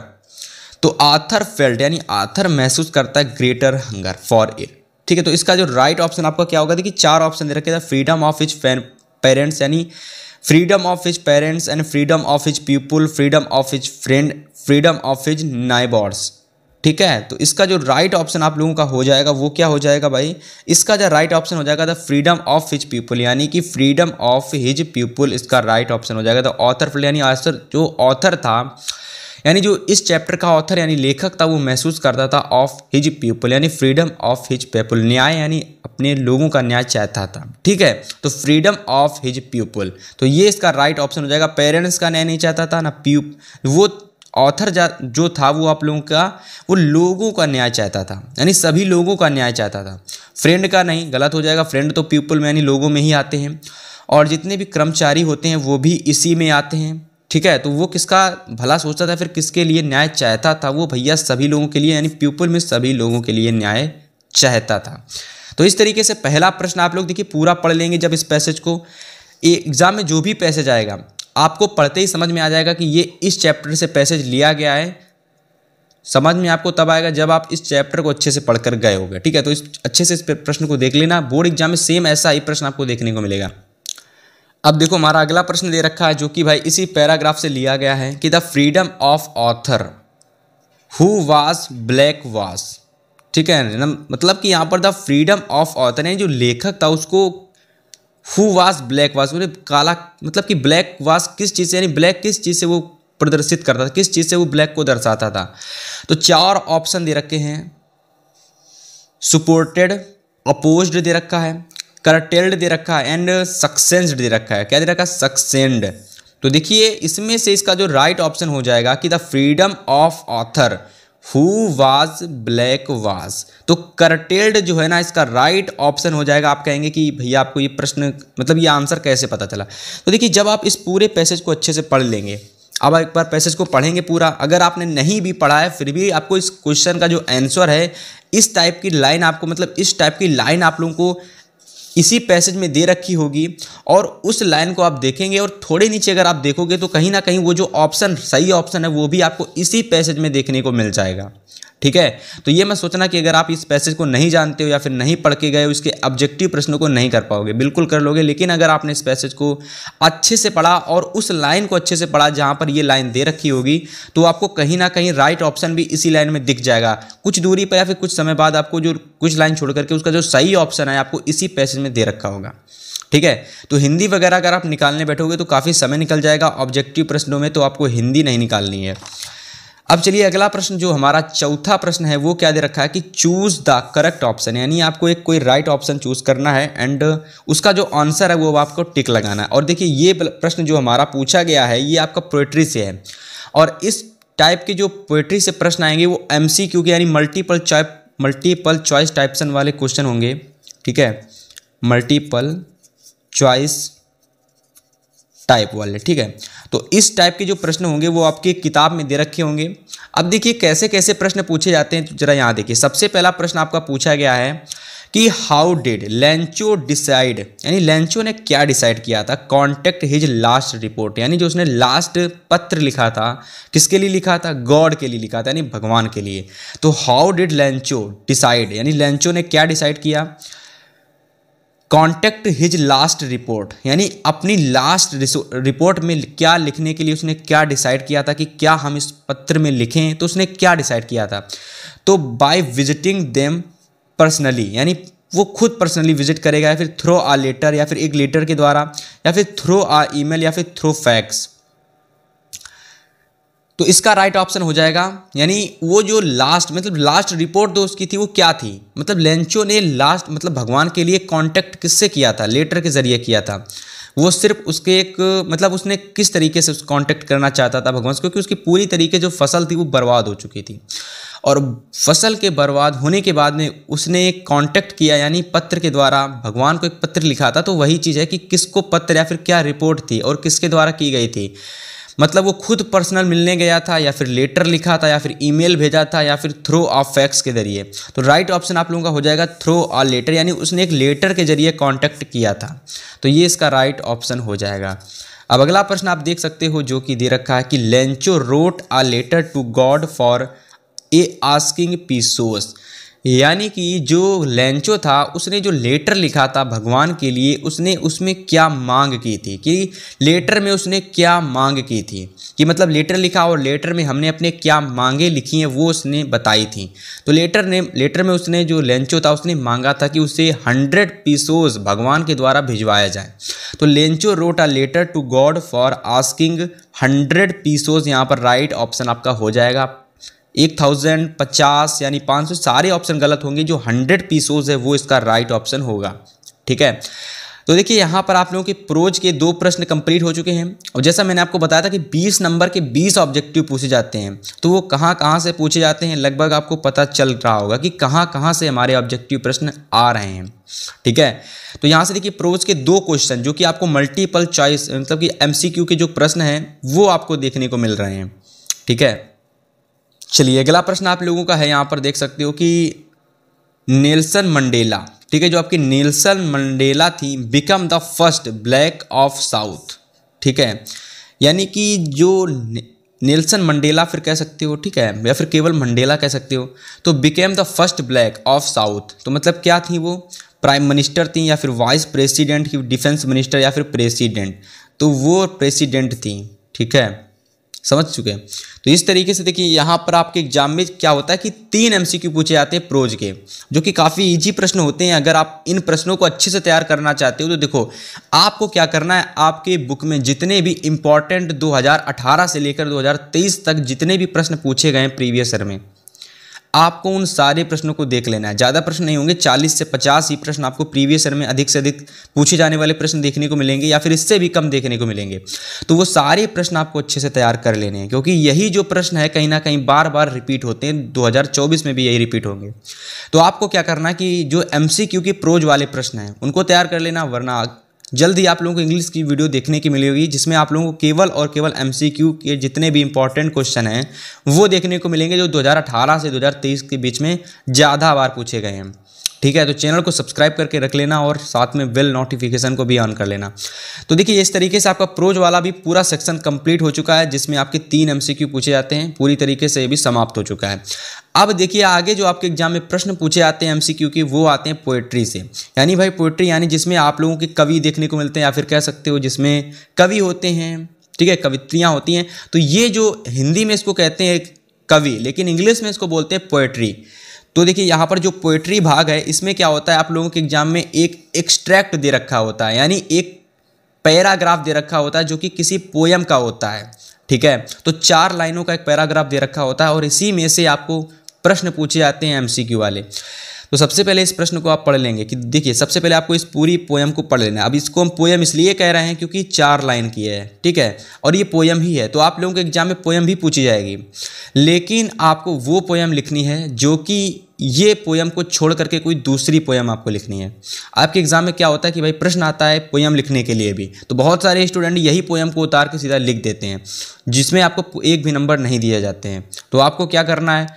तो ऑथर फेल्ट यानी ऑथर महसूस करता है ग्रेटर हंगर फॉर इट, ठीक है। तो इसका जो राइट ऑप्शन आपका क्या होगा, देखिए 4 ऑप्शन दे रखे थे, फ्रीडम ऑफ हिज पेरेंट्स यानी freedom of his parents and freedom of his people, freedom of his friend, freedom of his neighbours, ठीक है, तो इसका जो राइट ऑप्शन आप लोगों का हो जाएगा वो क्या हो जाएगा भाई, इसका जो राइट ऑप्शन हो जाएगा the freedom of his people, यानी कि फ्रीडम ऑफ हिज पीपल इसका राइट ऑप्शन हो जाएगा। द ऑथर यानी आंसर जो ऑथर था, यानी जो इस चैप्टर का ऑथर यानी लेखक था, वो महसूस करता था ऑफ हिज पीपल यानी फ्रीडम ऑफ हिज पीपल, न्याय यानी अपने लोगों का न्याय चाहता था। ठीक है, तो फ्रीडम ऑफ हिज पीपल, तो ये इसका राइट ऑप्शन हो जाएगा। पेरेंट्स का न्याय नहीं चाहता था ना, वो ऑथर जो था वो आप लोगों का वो लोगों का न्याय चाहता था, यानी सभी लोगों का न्याय चाहता था। फ्रेंड का नहीं, गलत हो जाएगा, फ्रेंड तो पीपल में यानी लोगों में ही आते हैं, और जितने भी कर्मचारी होते हैं वो भी इसी में आते हैं। ठीक है, तो वो किसका भला सोचता था, फिर किसके लिए न्याय चाहता था, वो भैया सभी लोगों के लिए, यानी पीपल में सभी लोगों के लिए न्याय चाहता था। तो इस तरीके से पहला प्रश्न आप लोग देखिए पूरा पढ़ लेंगे जब इस पैसेज को, एग्जाम में जो भी पैसेज आएगा आपको पढ़ते ही समझ में आ जाएगा कि ये इस चैप्टर से पैसेज लिया गया है। समझ में आपको तब आएगा जब आप इस चैप्टर को अच्छे से पढ़कर गए होंगे। ठीक है, तो इस अच्छे से इस प्रश्न को देख लेना, बोर्ड एग्जाम में सेम ऐसा ही प्रश्न आपको देखने को मिलेगा। अब देखो हमारा अगला प्रश्न दे रखा है जो कि भाई इसी पैराग्राफ से लिया गया है कि the freedom of author who was black was. ठीक है, मतलब कि यहाँ पर द फ्रीडम ऑफ ऑथर यानी जो लेखक था उसको हु वाज ब्लैक वाज, काला मतलब कि ब्लैक वाज किस चीज़ से, यानी ब्लैक किस चीज़ से वो प्रदर्शित करता था, किस चीज़ से वो ब्लैक को दर्शाता था। तो 4 ऑप्शन दे रखे हैं, सपोर्टेड, अपोज्ड दे रखा है, करटेल्ड दे रखा है एंड सक्सेंस्ड दे रखा है। क्या दे रखा है, सक्सेंड। तो देखिए इसमें से इसका जो राइट ऑप्शन हो जाएगा कि the freedom of author who was black was. तो करटेल्ड जो है ना इसका राइट ऑप्शन हो जाएगा। आप कहेंगे कि भैया आपको ये प्रश्न मतलब ये आंसर कैसे पता चला, तो देखिए जब आप इस पूरे पैसेज को अच्छे से पढ़ लेंगे, अब एक बार पैसेज को पढ़ेंगे पूरा, अगर आपने नहीं भी पढ़ा है फिर भी आपको इस क्वेश्चन का जो आंसर है इस टाइप की लाइन आपको मतलब इस टाइप की लाइन आप लोगों को इसी पैसेज में दे रखी होगी, और उस लाइन को आप देखेंगे और थोड़े नीचे अगर आप देखोगे तो कहीं ना कहीं वो जो ऑप्शन सही ऑप्शन है वो भी आपको इसी पैसेज में देखने को मिल जाएगा। ठीक है, तो ये मैं सोचना कि अगर आप इस पैसेज को नहीं जानते हो या फिर नहीं पढ़ के गए हो, इसके ऑब्जेक्टिव प्रश्नों को नहीं कर पाओगे, बिल्कुल कर लोगे, लेकिन अगर आपने इस पैसेज को अच्छे से पढ़ा और उस लाइन को अच्छे से पढ़ा जहाँ पर ये लाइन दे रखी होगी, तो आपको कहीं ना कहीं राइट ऑप्शन भी इसी लाइन में दिख जाएगा। कुछ दूरी पर या फिर कुछ समय बाद आपको जो कुछ लाइन छोड़ करके उसका जो सही ऑप्शन है आपको इसी पैसेज में दे रखा होगा। ठीक है, तो हिंदी वगैरह अगर आप निकालने बैठोगे तो काफ़ी समय निकल जाएगा ऑब्जेक्टिव प्रश्नों में, तो आपको हिंदी नहीं निकालनी है। अब चलिए अगला प्रश्न जो हमारा चौथा प्रश्न है वो क्या दे रखा है कि चूज द करेक्ट ऑप्शन, यानी आपको एक कोई राइट ऑप्शन चूज करना है एंड उसका जो आंसर है वो आपको टिक लगाना है। और देखिए ये प्रश्न जो हमारा पूछा गया है ये आपका पोएट्री से है, और इस टाइप के जो पोएट्री से प्रश्न आएंगे वो MCQ के यानी मल्टीपल चॉइस टाइप्सन वाले क्वेश्चन होंगे। ठीक है, मल्टीपल चॉइस टाइप वाले। ठीक है, तो इस टाइप के जो प्रश्न होंगे वो आपकी किताब में दे रखे होंगे। अब देखिए कैसे कैसे प्रश्न पूछे जाते हैं, तो जरा यहाँ देखिए। सबसे पहला प्रश्न आपका पूछा गया है कि हाउ डिड लेंचो डिसाइड, यानी लेंचो ने क्या डिसाइड किया था, कॉन्टेक्ट हिज लास्ट रिपोर्ट, यानी जो उसने लास्ट पत्र लिखा था किसके लिए लिखा था, गॉड के लिए लिखा था, यानी भगवान के लिए। तो हाउ डिड लेंचो डिसाइड, यानी लेंचो ने क्या डिसाइड किया, कॉन्टेक्ट हिज लास्ट रिपोर्ट, यानी अपनी लास्ट रिपोर्ट में क्या लिखने के लिए उसने क्या डिसाइड किया था कि क्या हम इस पत्र में लिखें, तो उसने क्या डिसाइड किया था। तो बाय विजिटिंग देम पर्सनली, यानी वो खुद पर्सनली विजिट करेगा, या फिर थ्रो आ लेटर, या फिर एक लेटर के द्वारा, या फिर थ्रो आ ईमेल, या फिर थ्रो फैक्स। तो इसका राइट ऑप्शन हो जाएगा, यानी वो जो लास्ट रिपोर्ट जो उसकी थी वो क्या थी, मतलब लेंचो ने लास्ट मतलब भगवान के लिए कांटेक्ट किससे किया था, लेटर के जरिए किया था। वो सिर्फ उसके एक मतलब उसने किस तरीके से कांटेक्ट करना चाहता था भगवान से, क्योंकि उसकी पूरी तरीके जो फसल थी वो बर्बाद हो चुकी थी, और फसल के बर्बाद होने के बाद में उसने एक कांटेक्ट किया, यानी पत्र के द्वारा भगवान को एक पत्र लिखा था। तो वही चीज़ है कि किसको पत्र या फिर क्या रिपोर्ट थी और किसके द्वारा की गई थी, मतलब वो खुद पर्सनल मिलने गया था, या फिर लेटर लिखा था, या फिर ईमेल भेजा था, या फिर थ्रो ऑफ फैक्स के जरिए। तो राइट ऑप्शन आप लोगों का हो जाएगा थ्रो अ लेटर, यानी उसने एक लेटर के जरिए कांटेक्ट किया था। तो ये इसका राइट ऑप्शन हो जाएगा। अब अगला प्रश्न आप देख सकते हो जो कि दे रखा है कि Lencho wrote a letter to God for a asking pesos, यानी कि जो लेंचो था उसने जो लेटर लिखा था भगवान के लिए, उसने उसमें क्या मांग की थी, कि लेटर में उसने क्या मांग की थी, कि मतलब लेटर लिखा और लेटर में हमने अपने क्या मांगे लिखी हैं वो उसने बताई थी। तो लेटर में उसने जो लेंचो था उसने मांगा था कि उसे 100 पीसोस भगवान के द्वारा भिजवाया जाए। तो Lencho wrote a letter to God for asking 100 pesos, यहाँ पर राइट ऑप्शन आपका हो जाएगा 1000, 50 यानी 500, सारे ऑप्शन गलत होंगे। जो 100 पीसोस है वो इसका राइट ऑप्शन होगा। ठीक है, तो देखिए यहाँ पर आप लोगों के प्रोज के 2 प्रश्न कंप्लीट हो चुके हैं। और जैसा मैंने आपको बताया था कि 20 नंबर के 20 ऑब्जेक्टिव पूछे जाते हैं, तो वो कहाँ कहाँ से पूछे जाते हैं लगभग आपको पता चल रहा होगा कि कहाँ कहाँ से हमारे ऑब्जेक्टिव प्रश्न आ रहे हैं। ठीक है, तो यहाँ से देखिए प्रोज के 2 क्वेश्चन जो कि आपको मल्टीपल चॉइस मतलब कि MCQ के जो प्रश्न हैं वो आपको देखने को मिल रहे हैं। ठीक है, चलिए अगला प्रश्न आप लोगों का है, यहाँ पर देख सकते हो कि नेल्सन मंडेला, ठीक है, जो आपकी नेल्सन मंडेला थी, become the first black of south. ठीक है, यानी कि जो नेल्सन मंडेला फिर कह सकते हो, ठीक है, या फिर केवल मंडेला कह सकते हो। तो became the first black of south, तो मतलब क्या थी वो, प्राइम मिनिस्टर थी या फिर वाइस प्रेसिडेंट की, डिफेंस मिनिस्टर या फिर प्रेसिडेंट, तो वो प्रेसिडेंट थी। ठीक है, समझ चुके हैं। तो इस तरीके से देखिए यहाँ पर आपके एग्जाम में क्या होता है कि 3 MCQ पूछे जाते हैं प्रोज के, जो कि काफ़ी इजी प्रश्न होते हैं। अगर आप इन प्रश्नों को अच्छे से तैयार करना चाहते हो तो देखो आपको क्या करना है, आपके बुक में जितने भी इंपॉर्टेंट 2018 से लेकर 2023 तक जितने भी प्रश्न पूछे गए हैं प्रीवियस ईयर में, आपको उन सारे प्रश्नों को देख लेना है। ज़्यादा प्रश्न नहीं होंगे, 40 से 50 ही प्रश्न आपको प्रीवियस ईयर में अधिक से अधिक पूछे जाने वाले प्रश्न देखने को मिलेंगे, या फिर इससे भी कम देखने को मिलेंगे। तो वो सारे प्रश्न आपको अच्छे से तैयार कर लेने हैं, क्योंकि यही जो प्रश्न है कहीं ना कहीं बार बार रिपीट होते हैं। 2024 में भी यही रिपीट होंगे। तो आपको क्या करना है कि जो MCQ के प्रोज वाले प्रश्न हैं उनको तैयार कर लेना, वरना जल्द ही आप लोगों को इंग्लिश की वीडियो देखने की मिलेगी जिसमें आप लोगों को केवल और केवल MCQ के जितने भी इंपॉर्टेंट क्वेश्चन हैं वो देखने को मिलेंगे, जो 2018 से 2023 के बीच में ज़्यादा बार पूछे गए हैं। ठीक है, तो चैनल को सब्सक्राइब करके रख लेना और साथ में बेल नोटिफिकेशन को भी ऑन कर लेना। तो देखिए इस तरीके से आपका प्रोज वाला भी पूरा सेक्शन कंप्लीट हो चुका है, जिसमें आपके 3 MCQ पूछे जाते हैं, पूरी तरीके से ये भी समाप्त हो चुका है। अब देखिए आगे जो आपके एग्जाम में प्रश्न पूछे जाते हैं MCQ की, वो आते हैं पोएट्री से। यानी भाई पोएट्री यानी जिसमें आप लोगों के कवि देखने को मिलते हैं, या फिर कह सकते हो जिसमें कवि होते हैं, ठीक है, कवित्रियाँ होती हैं। तो ये जो हिंदी में इसको कहते हैं कवि, लेकिन इंग्लिश में इसको बोलते हैं पोएट्री। तो देखिए यहाँ पर जो पोएट्री भाग है इसमें क्या होता है, आप लोगों के एग्जाम में एक एक्सट्रैक्ट दे रखा होता है, यानी एक पैराग्राफ दे रखा होता है जो कि किसी पोयम का होता है। ठीक है, तो 4 लाइनों का एक पैराग्राफ दे रखा होता है और इसी में से आपको प्रश्न पूछे जाते हैं MCQ वाले। तो सबसे पहले इस प्रश्न को आप पढ़ लेंगे कि देखिए सबसे पहले आपको इस पूरी पोयम को पढ़ लेना है। अब इसको हम पोयम इसलिए कह रहे हैं क्योंकि 4 लाइन की है, ठीक है, और ये पोयम ही है। तो आप लोगों के एग्जाम में पोयम भी पूछी जाएगी, लेकिन आपको वो पोयम लिखनी है जो कि ये पोयम को छोड़ करके कोई दूसरी पोयम आपको लिखनी है। आपके एग्जाम में क्या होता है कि भाई प्रश्न आता है पोयम लिखने के लिए भी, तो बहुत सारे स्टूडेंट यही पोयम को उतार के सीधा लिख देते हैं, जिसमें आपको 1 भी नंबर नहीं दिए जाते हैं। तो आपको क्या करना है,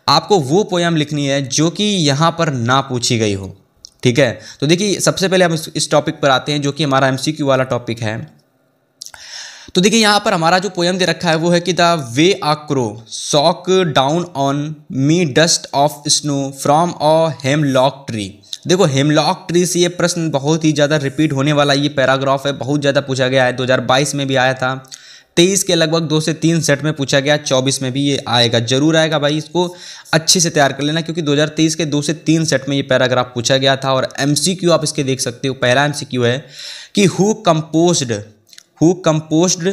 आपको वो पोयम लिखनी है जो कि यहाँ पर ना पूछी गई हो। ठीक है, तो देखिए सबसे पहले हम इस टॉपिक पर आते हैं जो कि हमारा MCQ वाला टॉपिक है। तो देखिए यहाँ पर हमारा जो पोयम दे रखा है वो है कि the way a crow shook down on me dust of snow from a hemlock tree. देखो हेमलॉक ट्री से ये प्रश्न बहुत ही ज़्यादा रिपीट होने वाला ये पैराग्राफ है, बहुत ज़्यादा पूछा गया है। 2022 में भी आया था, 23 के लगभग 2 से 3 सेट में पूछा गया, 24 में भी ये आएगा, जरूर आएगा भाई। इसको अच्छे से तैयार कर लेना क्योंकि 2023 के 2 से 3 सेट में ये पैराग्राफ पूछा गया था। और MCQ आप इसके देख सकते हो, पहला MCQ है कि who composed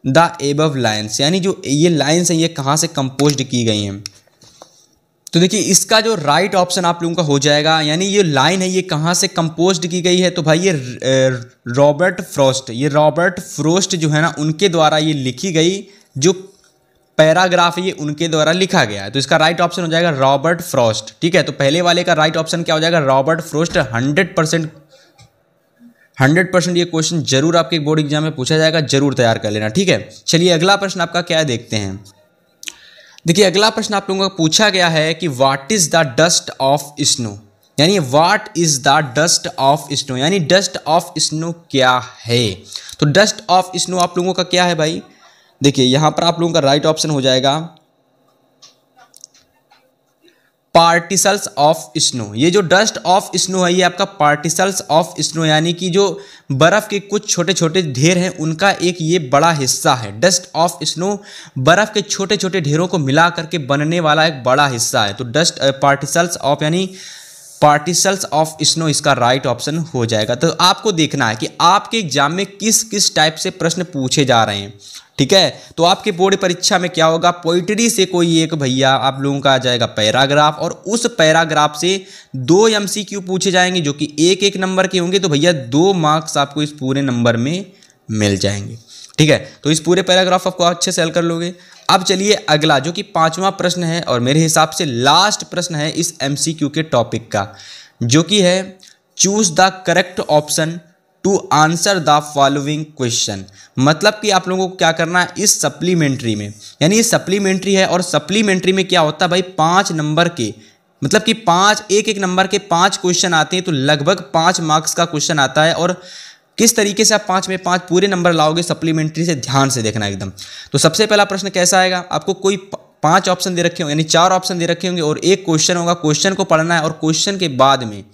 the above lines, यानी जो ये लाइन्स हैं ये कहाँ से कंपोज्ड की गई हैं। तो देखिए इसका जो राइट ऑप्शन आप लोगों का हो जाएगा, यानी ये लाइन है ये कहाँ से कंपोज्ड की गई है, तो भाई ये रॉबर्ट फ्रोस्ट जो है ना उनके द्वारा ये लिखी गई, जो पैराग्राफ ये उनके द्वारा लिखा गया है। तो इसका राइट ऑप्शन हो जाएगा रॉबर्ट फ्रॉस्ट। ठीक है, तो पहले वाले का राइट ऑप्शन क्या हो जाएगा, रॉबर्ट फ्रॉस्ट। 100% ये क्वेश्चन जरूर आपके बोर्ड एग्जाम में पूछा जाएगा, जरूर तैयार कर लेना। ठीक है, चलिए अगला प्रश्न आपका क्या है देखते हैं। देखिए अगला प्रश्न आप लोगों को पूछा गया है कि what is the dust of snow, यानी what is the dust of snow, यानी डस्ट ऑफ स्नो क्या है। तो डस्ट ऑफ स्नो आप लोगों का क्या है भाई, देखिए यहां पर आप लोगों का राइट ऑप्शन हो जाएगा पार्टिकल्स ऑफ स्नो। ये जो डस्ट ऑफ स्नो है ये आपका पार्टिकल्स ऑफ स्नो यानी कि जो बर्फ़ के कुछ छोटे छोटे ढेर हैं उनका एक ये बड़ा हिस्सा है। डस्ट ऑफ स्नो बर्फ़ के छोटे छोटे ढेरों को मिला करके बनने वाला एक बड़ा हिस्सा है। तो डस्ट पार्टिकल्स ऑफ यानी पार्टिकल्स ऑफ स्नो इसका राइट ऑप्शन हो जाएगा। तो आपको देखना है कि आपके एग्जाम में किस किस टाइप से प्रश्न पूछे जा रहे हैं, ठीक है। तो आपके बोर्ड परीक्षा में क्या होगा, पोइट्री से कोई एक भैया आप लोगों का आ जाएगा पैराग्राफ, और उस पैराग्राफ से 2 MCQ पूछे जाएंगे जो कि एक एक नंबर के होंगे। तो भैया 2 मार्क्स आपको इस पूरे नंबर में मिल जाएंगे, ठीक है। तो इस पूरे पैराग्राफ आपको अच्छे से हल कर लोगे। अब चलिए अगला जो कि 5वां प्रश्न है और मेरे हिसाब से लास्ट प्रश्न है इस MCQ के टॉपिक का, जो कि है choose the correct option to answer the following question. मतलब कि आप लोगों को क्या करना है इस सप्लीमेंट्री में, यानी ये सप्लीमेंट्री है और सप्लीमेंट्री में क्या होता है भाई 5 नंबर के, मतलब कि 5 एक एक नंबर के 5 क्वेश्चन आते हैं। तो लगभग 5 मार्क्स का क्वेश्चन आता है और किस तरीके से आप 5 में 5 पूरे नंबर लाओगे सप्लीमेंट्री से ध्यान से देखना एकदम। तो सबसे पहला प्रश्न कैसा आएगा, आपको कोई 5 ऑप्शन दे रखे होंगे यानी 4 ऑप्शन दे रखे होंगे और एक क्वेश्चन होगा। क्वेश्चन को पढ़ना है और क्वेश्चन के बाद में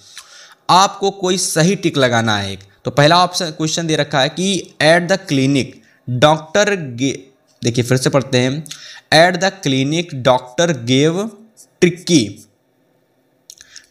आपको कोई सही टिक लगाना है एक। तो पहला ऑप्शन क्वेश्चन दे रखा है कि एट द क्लिनिक डॉक्टर देखिए फिर से पढ़ते हैं, at the clinic doctor gave tricky,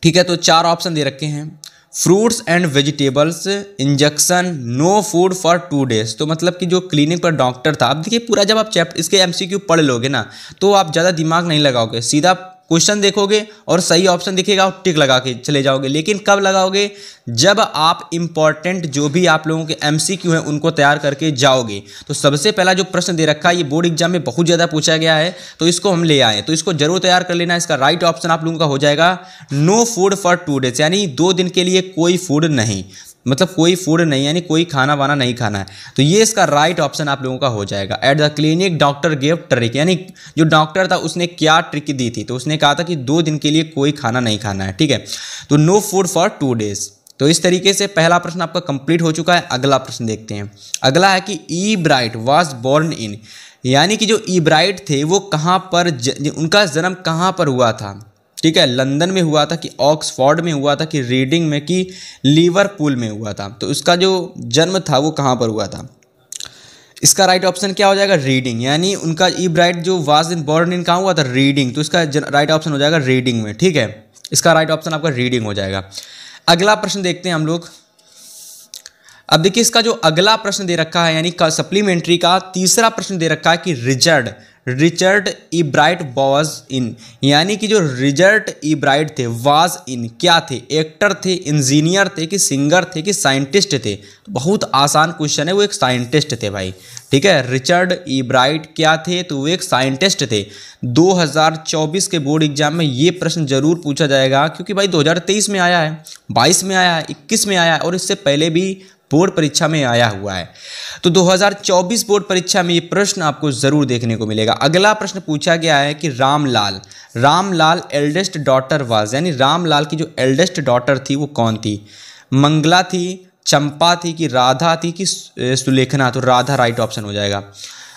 ठीक है। तो 4 ऑप्शन दे रखे हैं, fruits and vegetables injection no food for 2 days। तो मतलब कि जो क्लिनिक पर डॉक्टर था, अब देखिए पूरा जब आप चैप्टर इसके MCQ पढ़ लोगे ना तो आप ज़्यादा दिमाग नहीं लगाओगे, सीधा क्वेश्चन देखोगे और सही ऑप्शन दिखेगा और टिक लगा के चले जाओगे। लेकिन कब लगाओगे, जब आप इंपॉर्टेंट जो भी आप लोगों के MCQ हैं उनको तैयार करके जाओगे। तो सबसे पहला जो प्रश्न दे रखा है ये बोर्ड एग्जाम में बहुत ज़्यादा पूछा गया है, तो इसको हम ले आए, तो इसको जरूर तैयार कर लेना। इसका राइट ऑप्शन आप लोगों का हो जाएगा नो फूड फॉर 2 days, यानी 2 दिन के लिए कोई फूड नहीं, मतलब कोई फूड नहीं यानी कोई खाना वाना नहीं खाना है। तो ये इसका राइट ऑप्शन आप लोगों का हो जाएगा। Eight the clinic doctor gave trick, यानी जो डॉक्टर था उसने क्या ट्रिक दी थी, तो उसने कहा था कि 2 दिन के लिए कोई खाना नहीं खाना है, ठीक है। तो नो फूड फॉर 2 days। तो इस तरीके से पहला प्रश्न आपका कंप्लीट हो चुका है। अगला प्रश्न देखते हैं। अगला है कि ई ब्राइट वॉज बोर्न इन, यानी कि जो ई ब्राइट थे वो कहाँ पर उनका जन्म कहाँ पर हुआ था, ठीक है। लंदन में हुआ था कि ऑक्सफोर्ड में हुआ था कि रीडिंग में कि लिवरपूल में हुआ था। तो उसका जो जन्म था वो कहाँ पर हुआ था, इसका राइट ऑप्शन क्या हो जाएगा रीडिंग, यानी उनका ई ब्राइट जो वाज इन बॉर्न इन कहाँ हुआ था रीडिंग। तो इसका राइट ऑप्शन हो जाएगा रीडिंग में, ठीक है। इसका राइट ऑप्शन आपका रीडिंग हो जाएगा। अगला प्रश्न देखते हैं हम लोग। अब देखिए इसका जो अगला प्रश्न दे रखा है यानी सप्लीमेंट्री का तीसरा प्रश्न दे रखा है कि Richard E bright was in, यानी कि जो रिचर्ड ई ब्राइट थे वाज इन क्या थे, एक्टर थे, इंजीनियर थे कि सिंगर थे कि साइंटिस्ट थे। बहुत आसान क्वेश्चन है, वो एक साइंटिस्ट थे भाई, ठीक है। रिचर्ड ई ब्राइट क्या थे, तो वो एक साइंटिस्ट थे। 2024 के बोर्ड एग्जाम में ये प्रश्न जरूर पूछा जाएगा, क्योंकि भाई 2023 में आया है, 22 में आया है, 21 में आया है और इससे पहले भी बोर्ड परीक्षा में आया हुआ है। तो 2024 बोर्ड परीक्षा में ये प्रश्न आपको जरूर देखने को मिलेगा। अगला प्रश्न पूछा गया है कि रामलाल एल्डेस्ट डॉटर वाज, यानी रामलाल की जो एल्डेस्ट डॉटर थी वो कौन थी, मंगला थी, चंपा थी कि राधा थी कि सुलेखना। तो राधा राइट ऑप्शन हो जाएगा।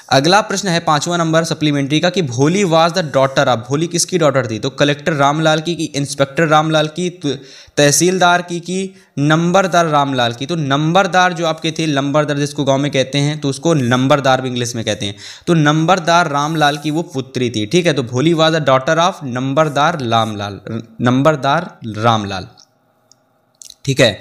अगला प्रश्न है 5वां नंबर सप्लीमेंट्री का कि भोली वाज द डॉटर ऑफ, भोली किसकी डॉटर थी, तो कलेक्टर रामलाल की कि इंस्पेक्टर रामलाल की, तहसीलदार की कि नंबरदार रामलाल की। तो नंबरदार जो आपके थे, नंबरदार जिसको गांव में कहते हैं तो उसको नंबरदार भी इंग्लिश में कहते हैं। तो नंबरदार रामलाल की वो पुत्री थी, ठीक है। तो Bholi was the daughter of Numberdar Ramlal, ठीक है।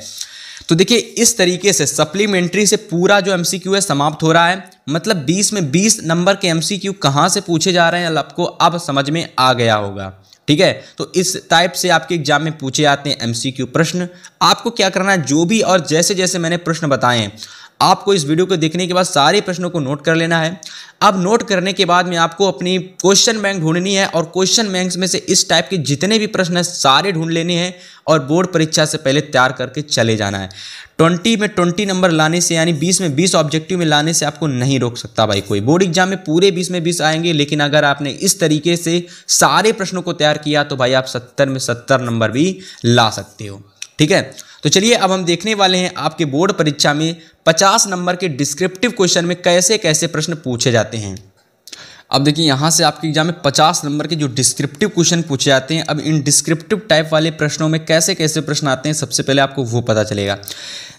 तो देखिए इस तरीके से सप्लीमेंट्री से पूरा जो MCQ है समाप्त हो रहा है। मतलब 20 में 20 नंबर के MCQ कहाँ से पूछे जा रहे हैं आपको अब समझ में आ गया होगा, ठीक है। तो इस टाइप से आपके एग्जाम में पूछे जाते हैं MCQ प्रश्न। आपको क्या करना है, जो भी और जैसे जैसे मैंने प्रश्न बताए हैं आपको इस वीडियो को देखने के बाद सारे प्रश्नों को नोट कर लेना है। अब नोट करने के बाद में आपको अपनी क्वेश्चन बैंक ढूंढनी है और क्वेश्चन बैंक में से इस टाइप के जितने भी प्रश्न हैं सारे ढूंढ लेने हैं और बोर्ड परीक्षा से पहले तैयार करके चले जाना है। 20 में 20 नंबर लाने से, यानी 20 में 20 ऑब्जेक्टिव में लाने से आपको नहीं रोक सकता भाई कोई। बोर्ड एग्जाम में पूरे 20 में 20 आएंगे, लेकिन अगर आपने इस तरीके से सारे प्रश्नों को तैयार किया तो भाई आप 70 में 70 नंबर भी ला सकते हो, ठीक है। तो चलिए अब हम देखने वाले हैं आपके बोर्ड परीक्षा में 50 नंबर के डिस्क्रिप्टिव क्वेश्चन में कैसे कैसे प्रश्न पूछे जाते हैं। अब देखिए यहाँ से आपके एग्जाम में 50 नंबर के जो डिस्क्रिप्टिव क्वेश्चन पूछे जाते हैं। अब इन डिस्क्रिप्टिव टाइप वाले प्रश्नों में कैसे कैसे प्रश्न आते हैं सबसे पहले आपको वो पता चलेगा।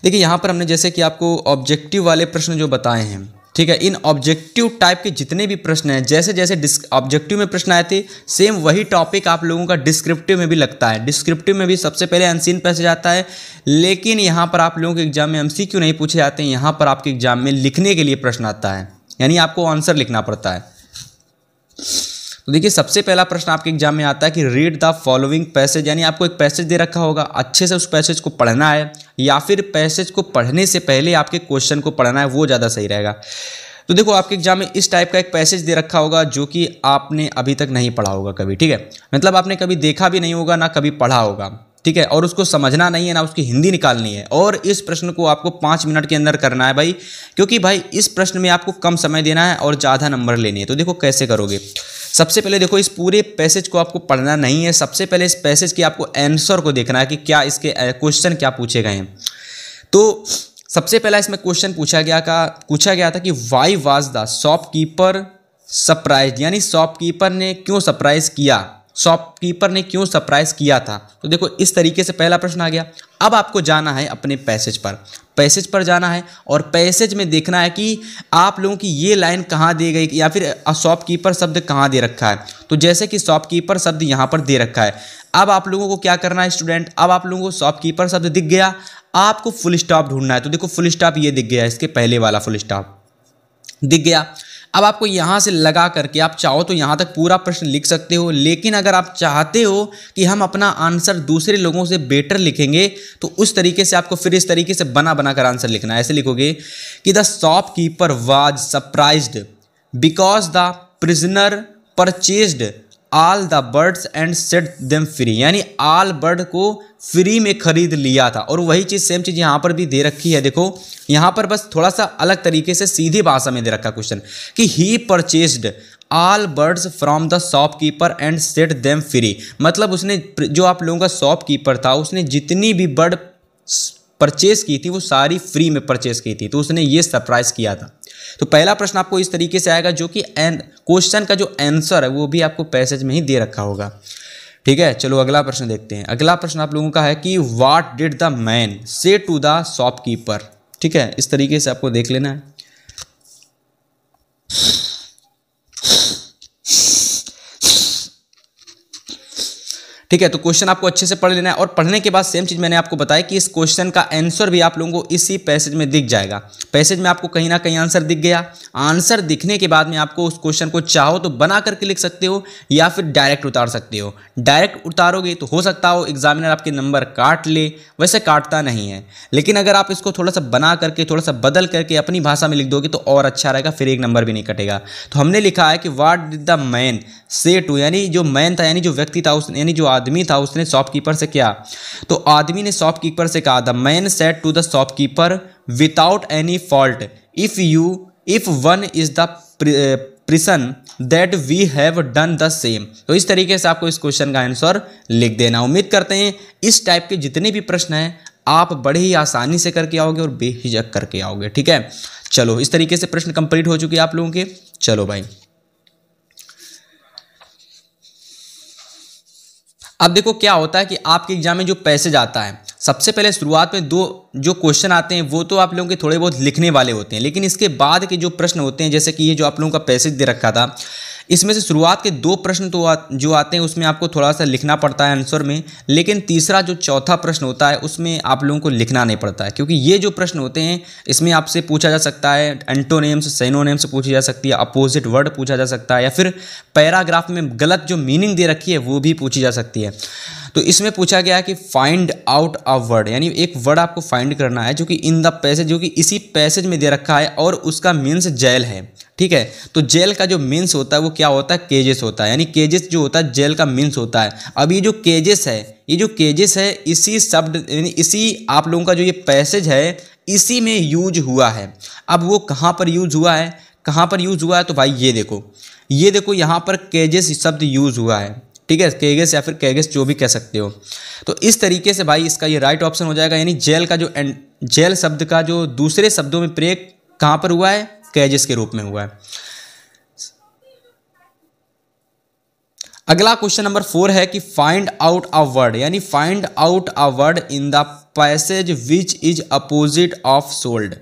देखिए यहाँ पर हमने जैसे कि आपको ऑब्जेक्टिव वाले प्रश्न जो बताए हैं, ठीक है, इन ऑब्जेक्टिव टाइप के जितने भी प्रश्न हैं, जैसे जैसे ऑब्जेक्टिव में प्रश्न आए थे सेम वही टॉपिक आप लोगों का डिस्क्रिप्टिव में भी लगता है। डिस्क्रिप्टिव में भी सबसे पहले अनसीन पैसेज आता है, लेकिन यहाँ पर आप लोगों के एग्जाम में एमसीक्यू नहीं पूछे जाते हैं, यहाँ पर आपके एग्जाम में लिखने के लिए प्रश्न आता है, यानी आपको आंसर लिखना पड़ता है। तो देखिए सबसे पहला प्रश्न आपके एग्जाम में आता है कि रीड द फॉलोइंग पैसेज, यानी आपको एक पैसेज दे रखा होगा, अच्छे से उस पैसेज को पढ़ना है, या फिर पैसेज को पढ़ने से पहले आपके क्वेश्चन को पढ़ना है, वो ज़्यादा सही रहेगा। तो देखो आपके एग्जाम में इस टाइप का एक पैसेज दे रखा होगा जो कि आपने अभी तक नहीं पढ़ा होगा कभी, ठीक है, मतलब आपने कभी देखा भी नहीं होगा ना कभी पढ़ा होगा, ठीक है, और उसको समझना नहीं है ना उसकी हिंदी निकालनी है, और इस प्रश्न को आपको 5 मिनट के अंदर करना है भाई, क्योंकि भाई इस प्रश्न में आपको कम समय देना है और ज़्यादा नंबर लेने हैं। तो देखो कैसे करोगे। सबसे पहले देखो इस पूरे पैसेज को आपको पढ़ना नहीं है, सबसे पहले इस पैसेज के आपको आंसर को देखना है कि क्या इसके क्वेश्चन क्या पूछे गए हैं। तो सबसे पहला इसमें क्वेश्चन पूछा गया था कि why was the shopkeeper surprise, यानी शॉपकीपर ने क्यों सरप्राइज किया, शॉपकीपर ने क्यों सरप्राइज किया था। तो देखो इस तरीके से पहला प्रश्न आ गया। अब आपको जाना है अपने पैसेज पर जाना है, और पैसेज में देखना है कि आप लोगों की ये लाइन कहाँ दी गई, या फिर शॉपकीपर शब्द कहाँ दे रखा है। तो जैसे कि शॉपकीपर शब्द यहाँ पर दे रखा है, अब आप लोगों को क्या करना है स्टूडेंट, अब आप लोगों को शॉपकीपर शब्द दिख गया, आपको फुल स्टॉप ढूंढना है। तो देखो फुल स्टॉप ये दिख गया, इसके पहले वाला फुल स्टॉप दिख गया। अब आपको यहाँ से लगा करके आप चाहो तो यहाँ तक पूरा प्रश्न लिख सकते हो, लेकिन अगर आप चाहते हो कि हम अपना आंसर दूसरे लोगों से बेटर लिखेंगे तो उस तरीके से आपको फिर इस तरीके से बना बना कर आंसर लिखना है। ऐसे लिखोगे कि the shopkeeper was surprised because the prisoner purchased all the birds and set them free, यानी ऑल बर्ड को फ्री में खरीद लिया था। और वही चीज़ सेम चीज़ यहाँ पर भी दे रखी है। देखो यहाँ पर बस थोड़ा सा अलग तरीके से सीधी भाषा में दे रखा क्वेश्चन कि he purchased all birds from the shopkeeper and set them free, मतलब उसने जो आप लोगों का शॉपकीपर था उसने जितनी भी बर्ड परचेज की थी वो सारी फ्री में परचेज की थी, तो उसने ये सरप्राइज किया था। तो पहला प्रश्न आपको इस तरीके से आएगा, जो कि क्वेश्चन का जो आंसर है वो भी आपको पैसेज में ही दे रखा होगा। ठीक है, चलो अगला प्रश्न देखते हैं। अगला प्रश्न आप लोगों का है कि व्हाट डिड द मैन से टू द शॉपकीपर। ठीक है, इस तरीके से आपको देख लेना है। ठीक है, तो क्वेश्चन आपको अच्छे से पढ़ लेना है, और पढ़ने के बाद सेम चीज़ मैंने आपको बताया कि इस क्वेश्चन का आंसर भी आप लोगों को इसी पैसेज में दिख जाएगा। पैसेज में आपको कहीं ना कहीं आंसर दिख गया। आंसर दिखने के बाद में आपको उस क्वेश्चन को चाहो तो बना करके लिख सकते हो या फिर डायरेक्ट उतार सकते हो। डायरेक्ट उतारोगे तो हो सकता हो एग्जामिनर आपके नंबर काट ले, वैसे काटता नहीं है, लेकिन अगर आप इसको थोड़ा सा बना करके थोड़ा सा बदल करके अपनी भाषा में लिख दोगे तो और अच्छा रहेगा, फिर एक नंबर भी नहीं कटेगा। तो हमने लिखा है कि व्हाट डिड द मैन से टू, यानी जो मैन था यानी जो व्यक्ति था, उस यानी जो आदमी था उसने शॉपकीपर से क्या, तो आदमी ने शॉपकीपर से कहा the man said to the shopkeeper without any fault if one is the prison that we have done the same. तो इस तरीके से आपको इस क्वेश्चन का आंसर लिख देना। उम्मीद करते हैं इस टाइप के जितने भी प्रश्न हैं आप बड़े ही आसानी से करके आओगे और बेहिचक करके आओगे। ठीक है, चलो इस तरीके से प्रश्न कंप्लीट हो चुके हैं आप लोगों के। चलो भाई, अब देखो क्या होता है कि आपके एग्जाम में जो पैसेज आता है, सबसे पहले शुरुआत में दो जो क्वेश्चन आते हैं वो तो आप लोगों के थोड़े बहुत लिखने वाले होते हैं, लेकिन इसके बाद के जो प्रश्न होते हैं, जैसे कि ये जो आप लोगों का पैसेज दे रखा था, इसमें से शुरुआत के 2 प्रश्न तो जो आते हैं उसमें आपको थोड़ा सा लिखना पड़ता है आंसर में, लेकिन तीसरा जो चौथा प्रश्न होता है उसमें आप लोगों को लिखना नहीं पड़ता है, क्योंकि ये जो प्रश्न होते हैं इसमें आपसे पूछा जा सकता है एंटोनिम्स सिनोनिम्स पूछी जा सकती है, अपोजिट वर्ड पूछा जा सकता है, या फिर पैराग्राफ में गलत जो मीनिंग दे रखी है वो भी पूछी जा सकती है। तो इसमें पूछा गया है कि फाइंड आउट अ वर्ड, यानी एक वर्ड आपको फाइंड करना है जो कि इन द पैसेज, जो कि इसी पैसेज में दे रखा है और उसका मीन्स जेल है। ठीक है, तो जेल का जो मीन्स होता है वो क्या होता है, केजेस होता है, यानी केजेस जो होता है जेल का मीन्स होता है। अब ये जो केजेस है इसी शब्द यानी इसी आप लोगों का जो ये पैसेज है इसी में यूज हुआ है। अब वो कहाँ पर यूज हुआ है, तो भाई ये देखो यहाँ पर केजेस शब्द यूज हुआ है। ठीक है, केगेस या फिर केगेस जो भी कह सकते हो। तो इस तरीके से भाई इसका ये राइट ऑप्शन हो जाएगा, यानी जेल का जो जेल शब्द का जो दूसरे शब्दों में प्रयोग कहाँ पर हुआ है, केजेस के रूप में हुआ है। अगला क्वेश्चन नंबर 4 है कि फाइंड आउट अ वर्ड, यानी find out a word in the passage which is opposite of sold,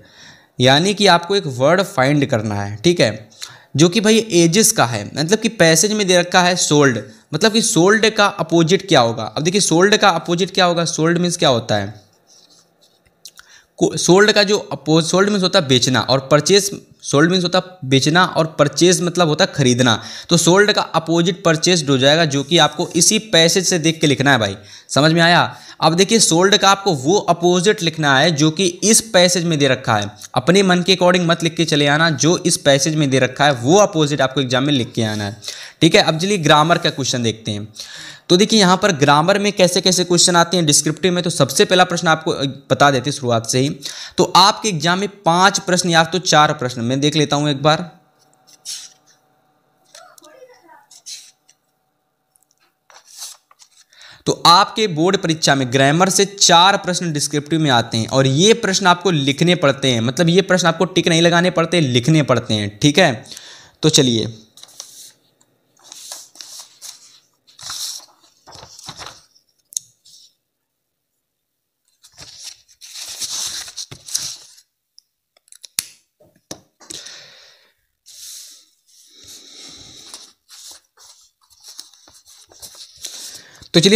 यानी कि आपको एक वर्ड फाइंड करना है, ठीक है, जो कि भाई एजिस का है, मतलब कि पैसेज में दे रखा है सोल्ड, मतलब कि सोल्ड का अपोजिट क्या होगा। अब देखिए सोल्ड का अपोजिट क्या होगा, सोल्ड मीन्स क्या होता है, सोल्ड का जो सोल्ड मीन्स होता है बेचना, और परचेज, सोल्ड मीन्स होता है बेचना, और परचेज मतलब होता है खरीदना। तो सोल्ड का अपोजिट परचेज्ड हो जाएगा, जो कि आपको इसी पैसेज से देख के लिखना है भाई, समझ में आया। अब देखिए सोल्ड का आपको वो अपोजिट लिखना है जो कि इस पैसेज में दे रखा है, अपने मन के अकॉर्डिंग मत लिख के चले आना, जो इस पैसेज में दे रखा है वो अपोजिट आपको एग्जाम में लिख के आना है, ठीक है। अब चलिए ग्रामर का क्वेश्चन देखते हैं। तो देखिए यहाँ पर ग्रामर में कैसे कैसे क्वेश्चन आते हैं डिस्क्रिप्टिव में। तो सबसे पहला प्रश्न आपको बता देते शुरुआत से ही, तो आपके एग्जाम में 5 प्रश्न या तो 4 प्रश्न, मैं देख लेता हूं एक बार। तो आपके बोर्ड परीक्षा में ग्रामर से 4 प्रश्न डिस्क्रिप्टिव में आते हैं, और ये प्रश्न आपको लिखने पड़ते हैं, मतलब ये प्रश्न आपको टिक नहीं लगाने पड़ते, लिखने पड़ते हैं, ठीक है। तो चलिए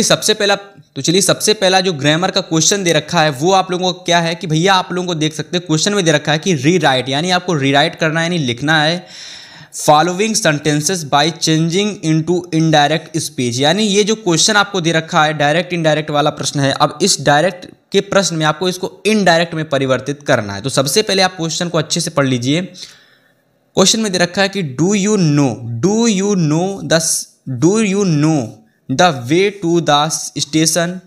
सबसे पहला जो ग्रामर का क्वेश्चन दे रखा है वो आप लोगों को क्या है कि भैया आप लोगों को देख सकते हैं क्वेश्चन में दे रखा है कि रीराइट, यानी आपको रीराइट करना है, यानी लिखना है following sentences by changing into indirect speech. यानी ये जो क्वेश्चन आपको दे रखा है डायरेक्ट इनडायरेक्ट वाला प्रश्न है, अब इस डायरेक्ट के प्रश्न में आपको इसको इनडायरेक्ट में परिवर्तित करना है। तो सबसे पहले आप क्वेश्चन को अच्छे से पढ़ लीजिए। क्वेश्चन में दे रखा है कि do you know the way to the station,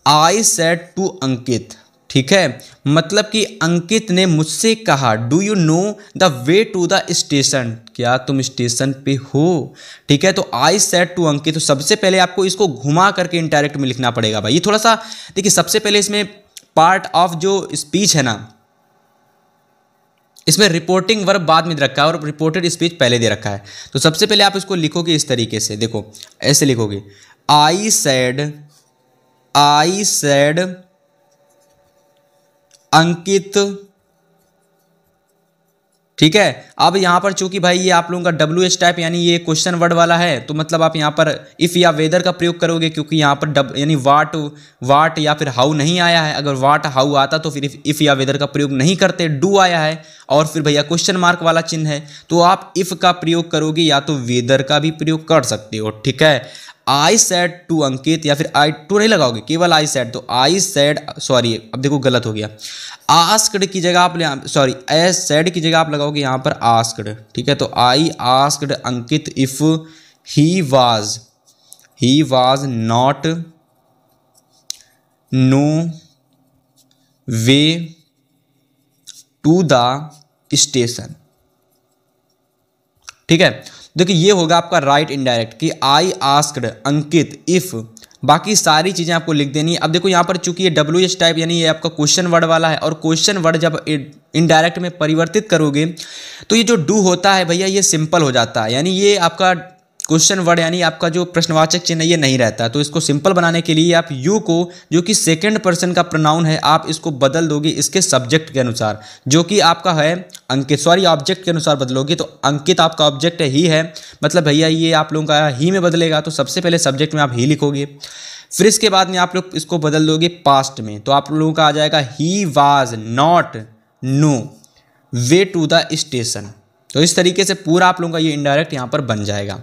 I said to Ankit, ठीक है, मतलब कि अंकित ने मुझसे कहा do you know the way to the station, क्या तुम स्टेशन पे हो, ठीक है। तो आई सेड टू अंकित, तो सबसे पहले आपको इसको घुमा करके इनडायरेक्ट में लिखना पड़ेगा भाई। ये थोड़ा सा देखिए, सबसे पहले इसमें पार्ट ऑफ जो स्पीच है ना, इसमें रिपोर्टिंग वर्ब बाद में दे रखा है और रिपोर्टेड स्पीच पहले दे रखा है। तो सबसे पहले आप इसको लिखोगे इस तरीके से, देखो ऐसे लिखोगे, आई सेड अंकित, ठीक है। अब यहां पर चूंकि भाई ये आप लोगों का WH टाइप यानी ये क्वेश्चन वर्ड वाला है, तो मतलब आप यहां पर इफ या वेदर का प्रयोग करोगे, क्योंकि यहां पर यानी वाट या फिर हाउ नहीं आया है। अगर वाट हाउ आता तो फिर इफ या वेदर का प्रयोग नहीं करते, डू आया है और फिर भैया क्वेश्चन मार्क वाला चिन्ह है, तो आप इफ का प्रयोग करोगे या तो वेदर का भी प्रयोग कर सकते हो, ठीक है। आई सेड टू अंकित, या फिर आई टू नहीं लगाओगे, केवल आई सेड, तो आई सेड, सॉरी अब देखो गलत हो गया, आस्क्ड की जगह आप एज सेड की जगह आप लगाओगे यहाँ पर आस्क्ड, ठीक है। तो I asked Ankit if he was not know way to the station, ठीक है। देखिए ये होगा आपका राइट इनडायरेक्ट कि आई आस्क्ड अंकित इफ, बाकी सारी चीज़ें आपको लिख देनी है। अब देखो यहाँ पर चूंकि ये WH टाइप यानी ये आपका क्वेश्चन वर्ड वाला है, और क्वेश्चन वर्ड जब इनडायरेक्ट में परिवर्तित करोगे तो ये जो डू होता है भैया ये सिंपल हो जाता है, यानी ये आपका क्वेश्चन वर्ड यानी आपका जो प्रश्नवाचक चिन्ह ये नहीं रहता। तो इसको सिंपल बनाने के लिए आप यू को, जो कि सेकंड पर्सन का प्रोनाउन है, आप इसको बदल दोगे इसके सब्जेक्ट के अनुसार, जो कि आपका है अंकित, सॉरी ऑब्जेक्ट के अनुसार बदलोगे। तो अंकित आपका ऑब्जेक्ट ही है, मतलब भैया ये आप लोगों का ही में बदलेगा। तो सबसे पहले सब्जेक्ट में आप ही लिखोगे, फिर इसके बाद में आप लोग इसको बदल दोगे पास्ट में, तो आप लोगों का आ जाएगा he was not know way to the station. तो इस तरीके से पूरा आप लोगों का ये इनडायरेक्ट यहाँ पर बन जाएगा।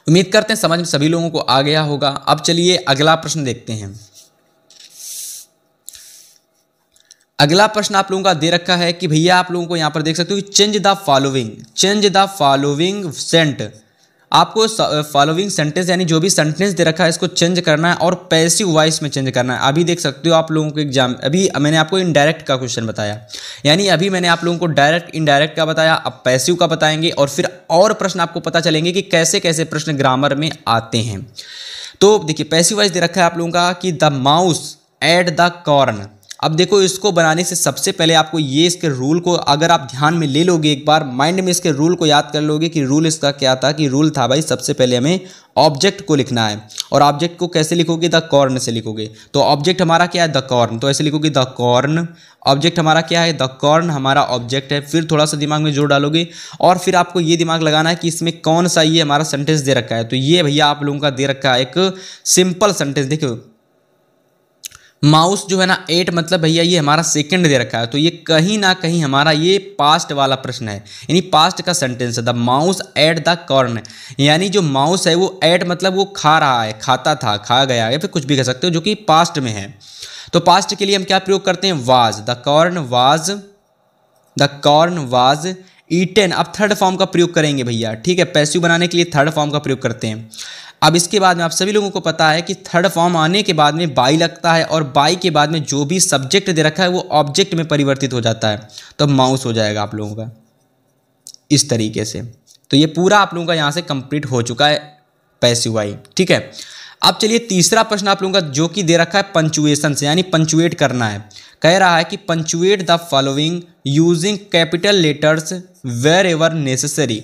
उम्मीद करते हैं समझ में सभी लोगों को आ गया होगा। अब चलिए अगला प्रश्न देखते हैं। अगला प्रश्न आप लोगों का दे रखा है कि भैया आप लोगों को यहां पर देख सकते हो कि चेंज द फॉलोइंग सेंट, आपको फॉलोइंग सेंटेंस यानी जो भी सेंटेंस दे रखा है इसको चेंज करना है और पैसिव वॉइस में चेंज करना है। अभी देख सकते हो आप लोगों को एग्जाम, अभी मैंने आपको इनडायरेक्ट का क्वेश्चन बताया, यानी अभी मैंने आप लोगों को डायरेक्ट इनडायरेक्ट का बताया, अब पैसिव का बताएंगे और फिर और प्रश्न आपको पता चलेंगे कि कैसे कैसे प्रश्न ग्रामर में आते हैं। तो देखिए पैसिव वॉइस दे रखा है आप लोगों का कि the mouse at the corn, अब देखो इसको बनाने से सबसे पहले आपको ये इसके रूल को अगर आप ध्यान में ले लोगे, एक बार माइंड में इसके रूल को याद कर लोगे कि रूल इसका क्या था, कि रूल था भाई सबसे पहले हमें ऑब्जेक्ट को लिखना है। और ऑब्जेक्ट को कैसे लिखोगे, द कॉर्न से लिखोगे। तो ऑब्जेक्ट हमारा क्या है, द कॉर्न, तो ऐसे लिखोगे द कॉर्न। ऑब्जेक्ट हमारा क्या है, द कॉर्न हमारा ऑब्जेक्ट है। फिर थोड़ा सा दिमाग में जोड़ डालोगे और फिर आपको ये दिमाग लगाना है कि इसमें कौन सा ये हमारा सेंटेंस दे रखा है। तो ये भैया आप लोगों का दे रखा है एक सिंपल सेंटेंस। देखो माउस जो है ना 8 मतलब भैया ये हमारा सेकंड दे रखा है, तो ये कहीं ना कहीं हमारा ये पास्ट वाला प्रश्न है, यानी पास्ट का सेंटेंस है। The mouse at the corn, यानी जो माउस है वो एट मतलब वो खा रहा है, खाता था, खा गया, या फिर कुछ भी कह सकते हो जो कि पास्ट में है। तो पास्ट के लिए हम क्या प्रयोग करते हैं, was. The corn was eaten. अब थर्ड फॉर्म का प्रयोग करेंगे भैया, ठीक है, पैसिव बनाने के लिए थर्ड फॉर्म का प्रयोग करते हैं। अब इसके बाद में आप सभी लोगों को पता है कि थर्ड फॉर्म आने के बाद में बाई लगता है, और बाई के बाद में जो भी सब्जेक्ट दे रखा है वो ऑब्जेक्ट में परिवर्तित हो जाता है, तो माउस हो जाएगा आप लोगों का इस तरीके से। तो ये पूरा आप लोगों का यहाँ से कंप्लीट हो चुका है पैसिव वाई, ठीक है। अब चलिए तीसरा प्रश्न आप लोगों का जो कि दे रखा है पंचुएशन से, यानी पंचुएट करना है। कह रहा है कि punctuate the following using capital letters wherever necessary.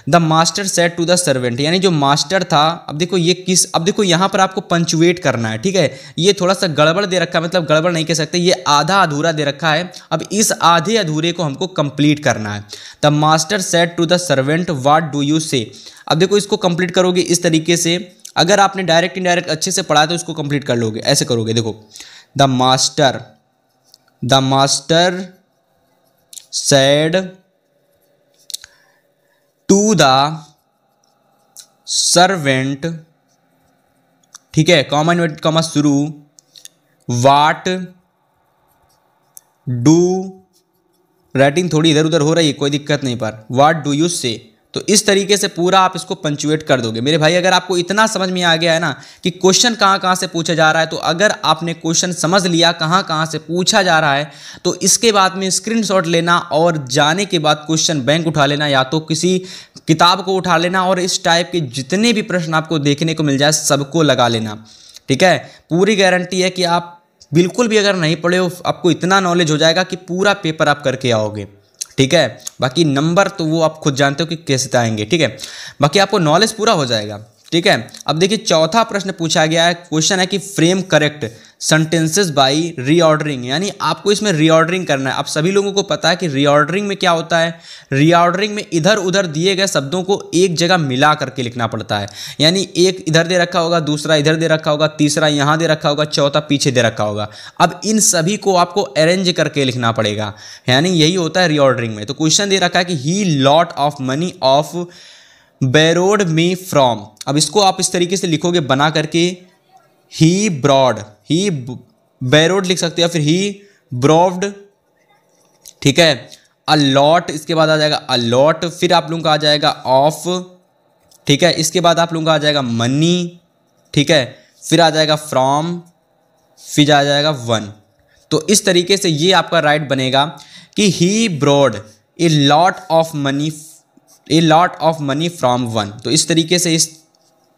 The master said to the servant, यानी जो मास्टर था, अब देखो ये किस, अब देखो यहाँ पर आपको पंचुएट करना है, ठीक है। ये थोड़ा सा गड़बड़ दे रखा है, मतलब गड़बड़ नहीं कह सकते, ये आधा अधूरा दे रखा है। अब इस आधे अधूरे को हमको कंप्लीट करना है। The master said to the servant what do you say. अब देखो इसको कंप्लीट करोगे इस तरीके से, अगर आपने डायरेक्ट इनडायरेक्ट अच्छे से पढ़ा तो इसको कंप्लीट कर लोगे, ऐसे करोगे। देखो the master said to the servant, ठीक है, कॉमा इनवर्टेड कॉमा शुरू, वाट डू, राइटिंग थोड़ी इधर उधर हो रही है, कोई दिक्कत नहीं, पर वाट डू यू से। तो इस तरीके से पूरा आप इसको पंचुएट कर दोगे मेरे भाई। अगर आपको इतना समझ में आ गया है ना कि क्वेश्चन कहाँ कहाँ से पूछा जा रहा है, तो अगर आपने क्वेश्चन समझ लिया कहाँ कहाँ से पूछा जा रहा है, तो इसके बाद में स्क्रीनशॉट लेना और जाने के बाद क्वेश्चन बैंक उठा लेना, या तो किसी किताब को उठा लेना और इस टाइप के जितने भी प्रश्न आपको देखने को मिल जाए सबको लगा लेना, ठीक है। पूरी गारंटी है कि आप बिल्कुल भी अगर नहीं पढ़े हो, आपको इतना नॉलेज हो जाएगा कि पूरा पेपर आप करके आओगे, ठीक है। बाकी नंबर तो वो आप खुद जानते हो कि कैसे आएंगे, ठीक है। बाकी आपको नॉलेज पूरा हो जाएगा, ठीक है। अब देखिए चौथा प्रश्न पूछा गया है, क्वेश्चन है कि frame correct sentences bye reordering, यानी आपको इसमें रीऑर्डरिंग करना है। आप सभी लोगों को पता है कि रीऑर्डरिंग में क्या होता है, रीऑर्डरिंग में इधर उधर दिए गए शब्दों को एक जगह मिला करके लिखना पड़ता है। यानी एक इधर दे रखा होगा, दूसरा इधर दे रखा होगा, तीसरा यहाँ दे रखा होगा, चौथा पीछे दे रखा होगा। अब इन सभी को आपको अरेंज करके लिखना पड़ेगा, यानी यही होता है रीऑर्डरिंग में। तो क्वेश्चन दे रखा है कि he lot of money of borrowed me from. अब इसको आप इस तरीके से लिखोगे बना करके, ही ब्रॉड, ही बेरोड लिख सकते हो, या फिर ही ब्रॉड, ठीक है। अलॉट, इसके बाद आ जाएगा अलॉट, फिर आप लोगों का आ जाएगा ऑफ, ठीक है। इसके बाद आप लोगों का आ जाएगा मनी, ठीक है। फिर आ जाएगा फ्रॉम, फिर आ जाएगा वन। तो इस तरीके से ये आपका राइट बनेगा कि he borrowed a lot of money from one. तो इस तरीके से इस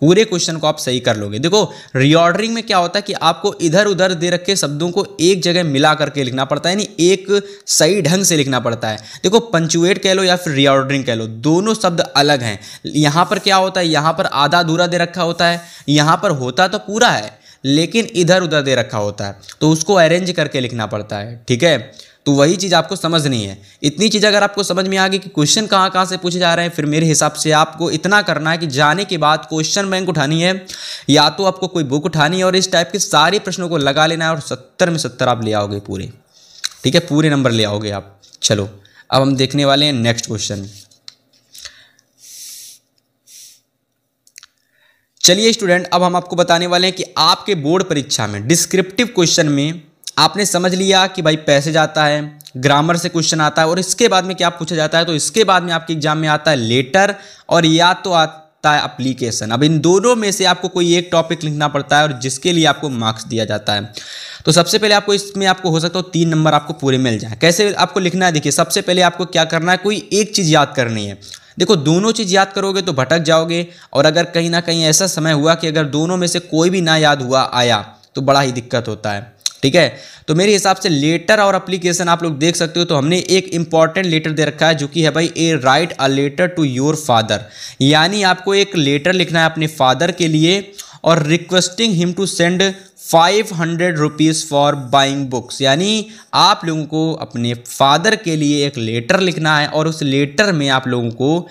पूरे क्वेश्चन को आप सही कर लोगे। देखो रीऑर्डरिंग में क्या होता है कि आपको इधर उधर दे रखे शब्दों को एक जगह मिला करके लिखना पड़ता है, यानी एक सही ढंग से लिखना पड़ता है। देखो पंचुएट कह लो या फिर रीऑर्डरिंग कह लो, दोनों शब्द अलग हैं। यहाँ पर क्या होता है, यहाँ पर आधा अधूरा दे रखा होता है, यहाँ पर होता तो पूरा है लेकिन इधर उधर दे रखा होता है, तो उसको अरेंज करके लिखना पड़ता है, ठीक है। तो वही चीज़ आपको समझनी है। इतनी चीज़ अगर आपको समझ में आ गई कि क्वेश्चन कहाँ कहाँ से पूछे जा रहे हैं, फिर मेरे हिसाब से आपको इतना करना है कि जाने के बाद क्वेश्चन बैंक उठानी है, या तो आपको कोई बुक उठानी है और इस टाइप के सारे प्रश्नों को लगा लेना है, और 70 में 70 आप ले आओगे पूरे, ठीक है, पूरे नंबर ले आओगे आप। चलो अब हम देखने वाले हैं नेक्स्ट क्वेश्चन। चलिए स्टूडेंट, अब हम आपको बताने वाले हैं कि आपके बोर्ड परीक्षा में डिस्क्रिप्टिव क्वेश्चन में आपने समझ लिया कि भाई पैसेज आता है, ग्रामर से क्वेश्चन आता है, और इसके बाद में क्या पूछा जाता है, तो इसके बाद में आपके एग्जाम में आता है लेटर और या तो आता है एप्लीकेशन। अब इन दोनों में से आपको कोई एक टॉपिक लिखना पड़ता है और जिसके लिए आपको मार्क्स दिया जाता है। तो सबसे पहले आपको इसमें आपको हो सकता है 3 नंबर आपको पूरे मिल जाए। कैसे आपको लिखना है, देखिए सबसे पहले आपको क्या करना है, कोई एक चीज़ याद करनी है। देखो दोनों चीज़ याद करोगे तो भटक जाओगे, और अगर कहीं ना कहीं ऐसा समय हुआ कि अगर दोनों में से कोई भी ना याद हुआ आया तो बड़ा ही दिक्कत होता है। ठीक है। तो मेरे हिसाब से लेटर और एप्लीकेशन आप लोग देख सकते हो, तो हमने एक इंपॉर्टेंट लेटर दे रखा है जो कि है भाई ए write a letter to your father, यानी आपको एक लेटर लिखना है अपने फादर के लिए और requesting him to send 500 rupees for buying books, यानी आप लोगों को अपने फादर के लिए एक लेटर लिखना है और उस लेटर में आप लोगों को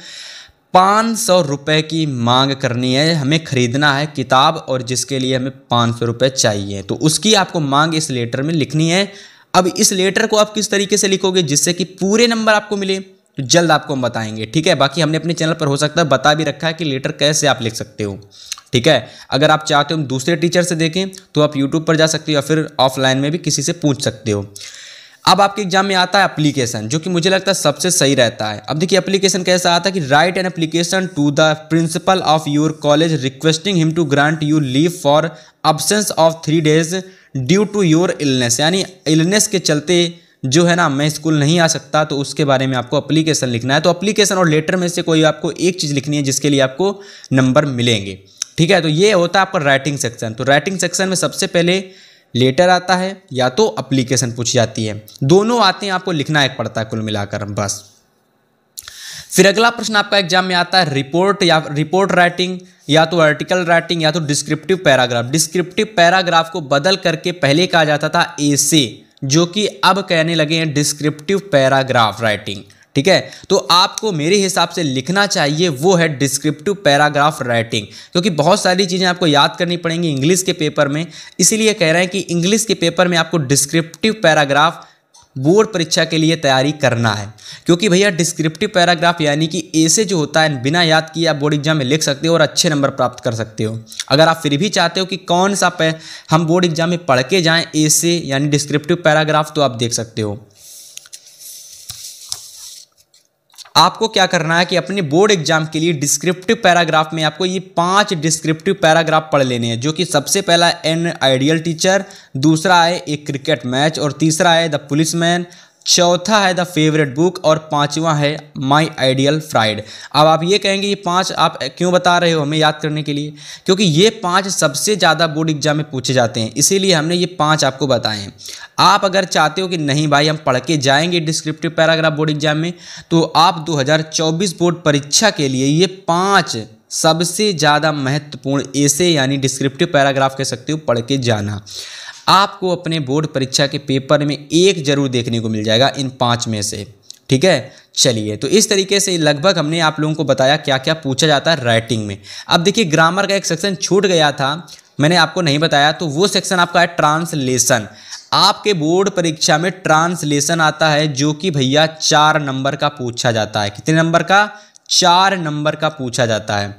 500 रुपये की मांग करनी है, हमें ख़रीदना है किताब और जिसके लिए हमें 500 रुपये चाहिए, तो उसकी आपको मांग इस लेटर में लिखनी है। अब इस लेटर को आप किस तरीके से लिखोगे जिससे कि पूरे नंबर आपको मिले, तो जल्द आपको हम बताएंगे, ठीक है। बाकी हमने अपने चैनल पर हो सकता है बता भी रखा है कि लेटर कैसे आप लिख सकते हो, ठीक है। अगर आप चाहते हो हम दूसरे टीचर से देखें तो आप यूट्यूब पर जा सकते हो या फिर ऑफलाइन में भी किसी से पूछ सकते हो। अब आपके एग्जाम में आता है एप्लीकेशन, जो कि मुझे लगता है सबसे सही रहता है। अब देखिए एप्लीकेशन कैसा आता है कि write an application to the principal of your college requesting him to grant you leave for absence of 3 days due to your illness, यानी इलनेस के चलते जो है ना मैं स्कूल नहीं आ सकता, तो उसके बारे में आपको एप्लीकेशन लिखना है। तो एप्लीकेशन और लेटर में से कोई आपको एक चीज़ लिखनी है जिसके लिए आपको नंबर मिलेंगे, ठीक है। तो ये होता है आपका राइटिंग सेक्शन। तो राइटिंग सेक्शन में सबसे पहले लेटर आता है या तो एप्लीकेशन पूछी जाती है, दोनों आते हैं, आपको लिखना एक पड़ता है कुल मिलाकर बस। फिर अगला प्रश्न आपका एग्जाम में आता है रिपोर्ट या रिपोर्ट राइटिंग या तो आर्टिकल राइटिंग या तो डिस्क्रिप्टिव पैराग्राफ। डिस्क्रिप्टिव पैराग्राफ को बदल करके पहले कहा जाता था एसे, जो कि अब कहने लगे हैं डिस्क्रिप्टिव पैराग्राफ राइटिंग, ठीक है। तो आपको मेरे हिसाब से लिखना चाहिए वो है डिस्क्रिप्टिव पैराग्राफ राइटिंग, क्योंकि बहुत सारी चीज़ें आपको याद करनी पड़ेंगी इंग्लिश के पेपर में, इसीलिए कह रहे हैं कि इंग्लिश के पेपर में आपको डिस्क्रिप्टिव पैराग्राफ बोर्ड परीक्षा के लिए तैयारी करना है। क्योंकि भैया डिस्क्रिप्टिव पैराग्राफ यानी कि ऐसे जो होता है बिना याद किए आप बोर्ड एग्जाम में लिख सकते हो और अच्छे नंबर प्राप्त कर सकते हो। अगर आप फिर भी चाहते हो कि कौन सा हम बोर्ड एग्जाम में पढ़ के जाएँ ऐसे यानी डिस्क्रिप्टिव पैराग्राफ, तो आप देख सकते हो। आपको क्या करना है कि अपने बोर्ड एग्जाम के लिए डिस्क्रिप्टिव पैराग्राफ में आपको ये 5 डिस्क्रिप्टिव पैराग्राफ पढ़ लेने हैं, जो कि सबसे पहला एन आइडियल टीचर, दूसरा है एक क्रिकेट मैच और तीसरा है द पुलिसमैन, चौथा है द फेवरेट बुक और पांचवा है माय आइडियल फ्राइड। अब आप ये कहेंगे ये 5 आप क्यों बता रहे हो हमें याद करने के लिए, क्योंकि ये 5 सबसे ज़्यादा बोर्ड एग्जाम में पूछे जाते हैं, इसीलिए हमने ये 5 आपको बताए हैं। आप अगर चाहते हो कि नहीं भाई हम पढ़ के जाएंगे डिस्क्रिप्टिव पैराग्राफ बोर्ड एग्जाम में, तो आप 2024 बोर्ड परीक्षा के लिए ये 5 सबसे ज़्यादा महत्वपूर्ण ऐसे यानी डिस्क्रिप्टिव पैराग्राफ कह सकते हो पढ़ के जाना। आपको अपने बोर्ड परीक्षा के पेपर में एक जरूर देखने को मिल जाएगा इन 5 में से, ठीक है। चलिए, तो इस तरीके से लगभग हमने आप लोगों को बताया क्या क्या पूछा जाता है राइटिंग में। अब देखिए ग्रामर का एक सेक्शन छूट गया था, मैंने आपको नहीं बताया, तो वो सेक्शन आपका है ट्रांसलेशन। आपके बोर्ड परीक्षा में ट्रांसलेशन आता है जो कि भैया 4 नंबर का पूछा जाता है। कितने नंबर का? 4 नंबर का पूछा जाता है।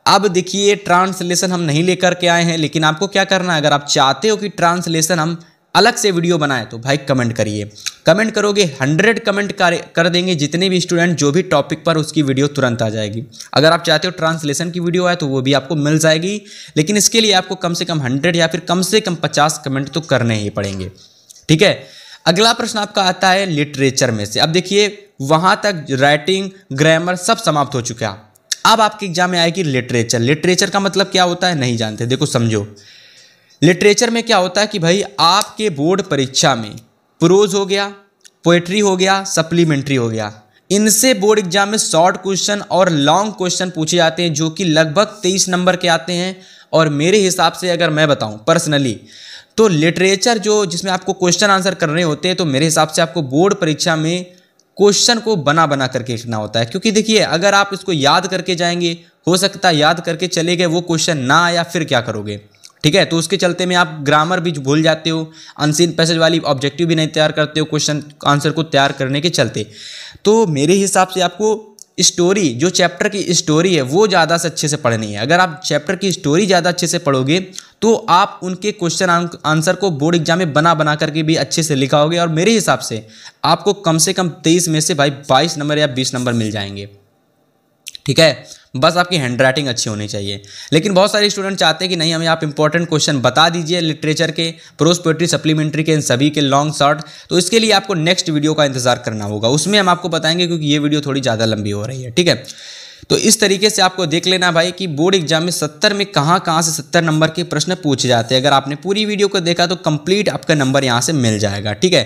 अब देखिए ट्रांसलेशन हम नहीं लेकर के आए हैं, लेकिन आपको क्या करना है, अगर आप चाहते हो कि ट्रांसलेशन हम अलग से वीडियो बनाएं तो भाई कमेंट करिए। कमेंट करोगे 100 कमेंट कर देंगे जितने भी स्टूडेंट जो भी टॉपिक पर, उसकी वीडियो तुरंत आ जाएगी। अगर आप चाहते हो ट्रांसलेशन की वीडियो आए तो वो भी आपको मिल जाएगी, लेकिन इसके लिए आपको कम से कम 100 या फिर कम से कम 50 कमेंट तो करने ही पड़ेंगे, ठीक है। अगला प्रश्न आपका आता है लिटरेचर में से। अब देखिए वहाँ तक राइटिंग ग्रामर सब समाप्त हो चुका है। अब आपके एग्जाम में आएगी लिटरेचर। लिटरेचर का मतलब क्या होता है नहीं जानते, देखो समझो। लिटरेचर में क्या होता है कि भाई आपके बोर्ड परीक्षा में प्रोज हो गया, पोएट्री हो गया, सप्लीमेंट्री हो गया, इनसे बोर्ड एग्जाम में शॉर्ट क्वेश्चन और लॉन्ग क्वेश्चन पूछे जाते हैं जो कि लगभग 23 नंबर के आते हैं। और मेरे हिसाब से अगर मैं बताऊं पर्सनली तो लिटरेचर जो जिसमें आपको क्वेश्चन आंसर करने होते हैं, तो मेरे हिसाब से आपको बोर्ड परीक्षा में क्वेश्चन को बना बना करके लिखना होता है। क्योंकि देखिए अगर आप इसको याद करके जाएंगे, हो सकता है याद करके चले गए वो क्वेश्चन ना आया, फिर क्या करोगे, ठीक है। तो उसके चलते में आप ग्रामर भी भूल जाते हो, अनसीन पैसेज वाली ऑब्जेक्टिव भी नहीं तैयार करते हो क्वेश्चन आंसर को तैयार करने के चलते। तो मेरे हिसाब से आपको स्टोरी, जो चैप्टर की स्टोरी है वो ज़्यादा से अच्छे से पढ़नी है। अगर आप चैप्टर की स्टोरी ज़्यादा अच्छे से पढ़ोगे तो आप उनके क्वेश्चन आंसर को बोर्ड एग्जाम में बना बना करके भी अच्छे से लिखाओगे, और मेरे हिसाब से आपको कम से कम 23 में से भाई 22 नंबर या 20 नंबर मिल जाएंगे, ठीक है। बस आपकी हैंडराइटिंग अच्छी होनी चाहिए। लेकिन बहुत सारे स्टूडेंट चाहते हैं कि नहीं हमें आप इंपॉर्टेंट क्वेश्चन बता दीजिए लिटरेचर के, प्रोज पोएट्री सप्लीमेंट्री के, इन सभी के लॉन्ग शॉर्ट। तो इसके लिए आपको नेक्स्ट वीडियो का इंतजार करना होगा, उसमें हम आपको बताएंगे, क्योंकि ये वीडियो थोड़ी ज़्यादा लंबी हो रही है, ठीक है। तो इस तरीके से आपको देख लेना भाई कि बोर्ड एग्जाम में 70 में कहाँ से 70 नंबर के प्रश्न पूछे जाते हैं। अगर आपने पूरी वीडियो को देखा तो कंप्लीट आपका नंबर यहाँ से मिल जाएगा। ठीक है,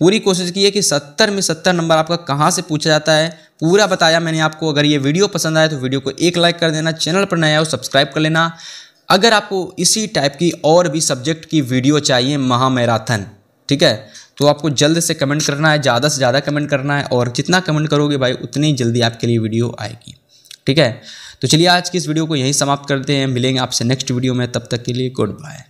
पूरी कोशिश की है कि 70 में 70 नंबर आपका कहाँ से पूछा जाता है, पूरा बताया मैंने आपको। अगर ये वीडियो पसंद आए तो वीडियो को एक लाइक कर देना, चैनल पर नया हो सब्सक्राइब कर लेना। अगर आपको इसी टाइप की और भी सब्जेक्ट की वीडियो चाहिए महामैराथन, ठीक है, तो आपको जल्द से कमेंट करना है, ज़्यादा से ज़्यादा कमेंट करना है, और जितना कमेंट करोगे भाई उतनी जल्दी आपके लिए वीडियो आएगी। ठीक है, तो चलिए आज की इस वीडियो को यहीं समाप्त करते हैं। मिलेंगे आपसे नेक्स्ट वीडियो में, तब तक के लिए गुड बाय।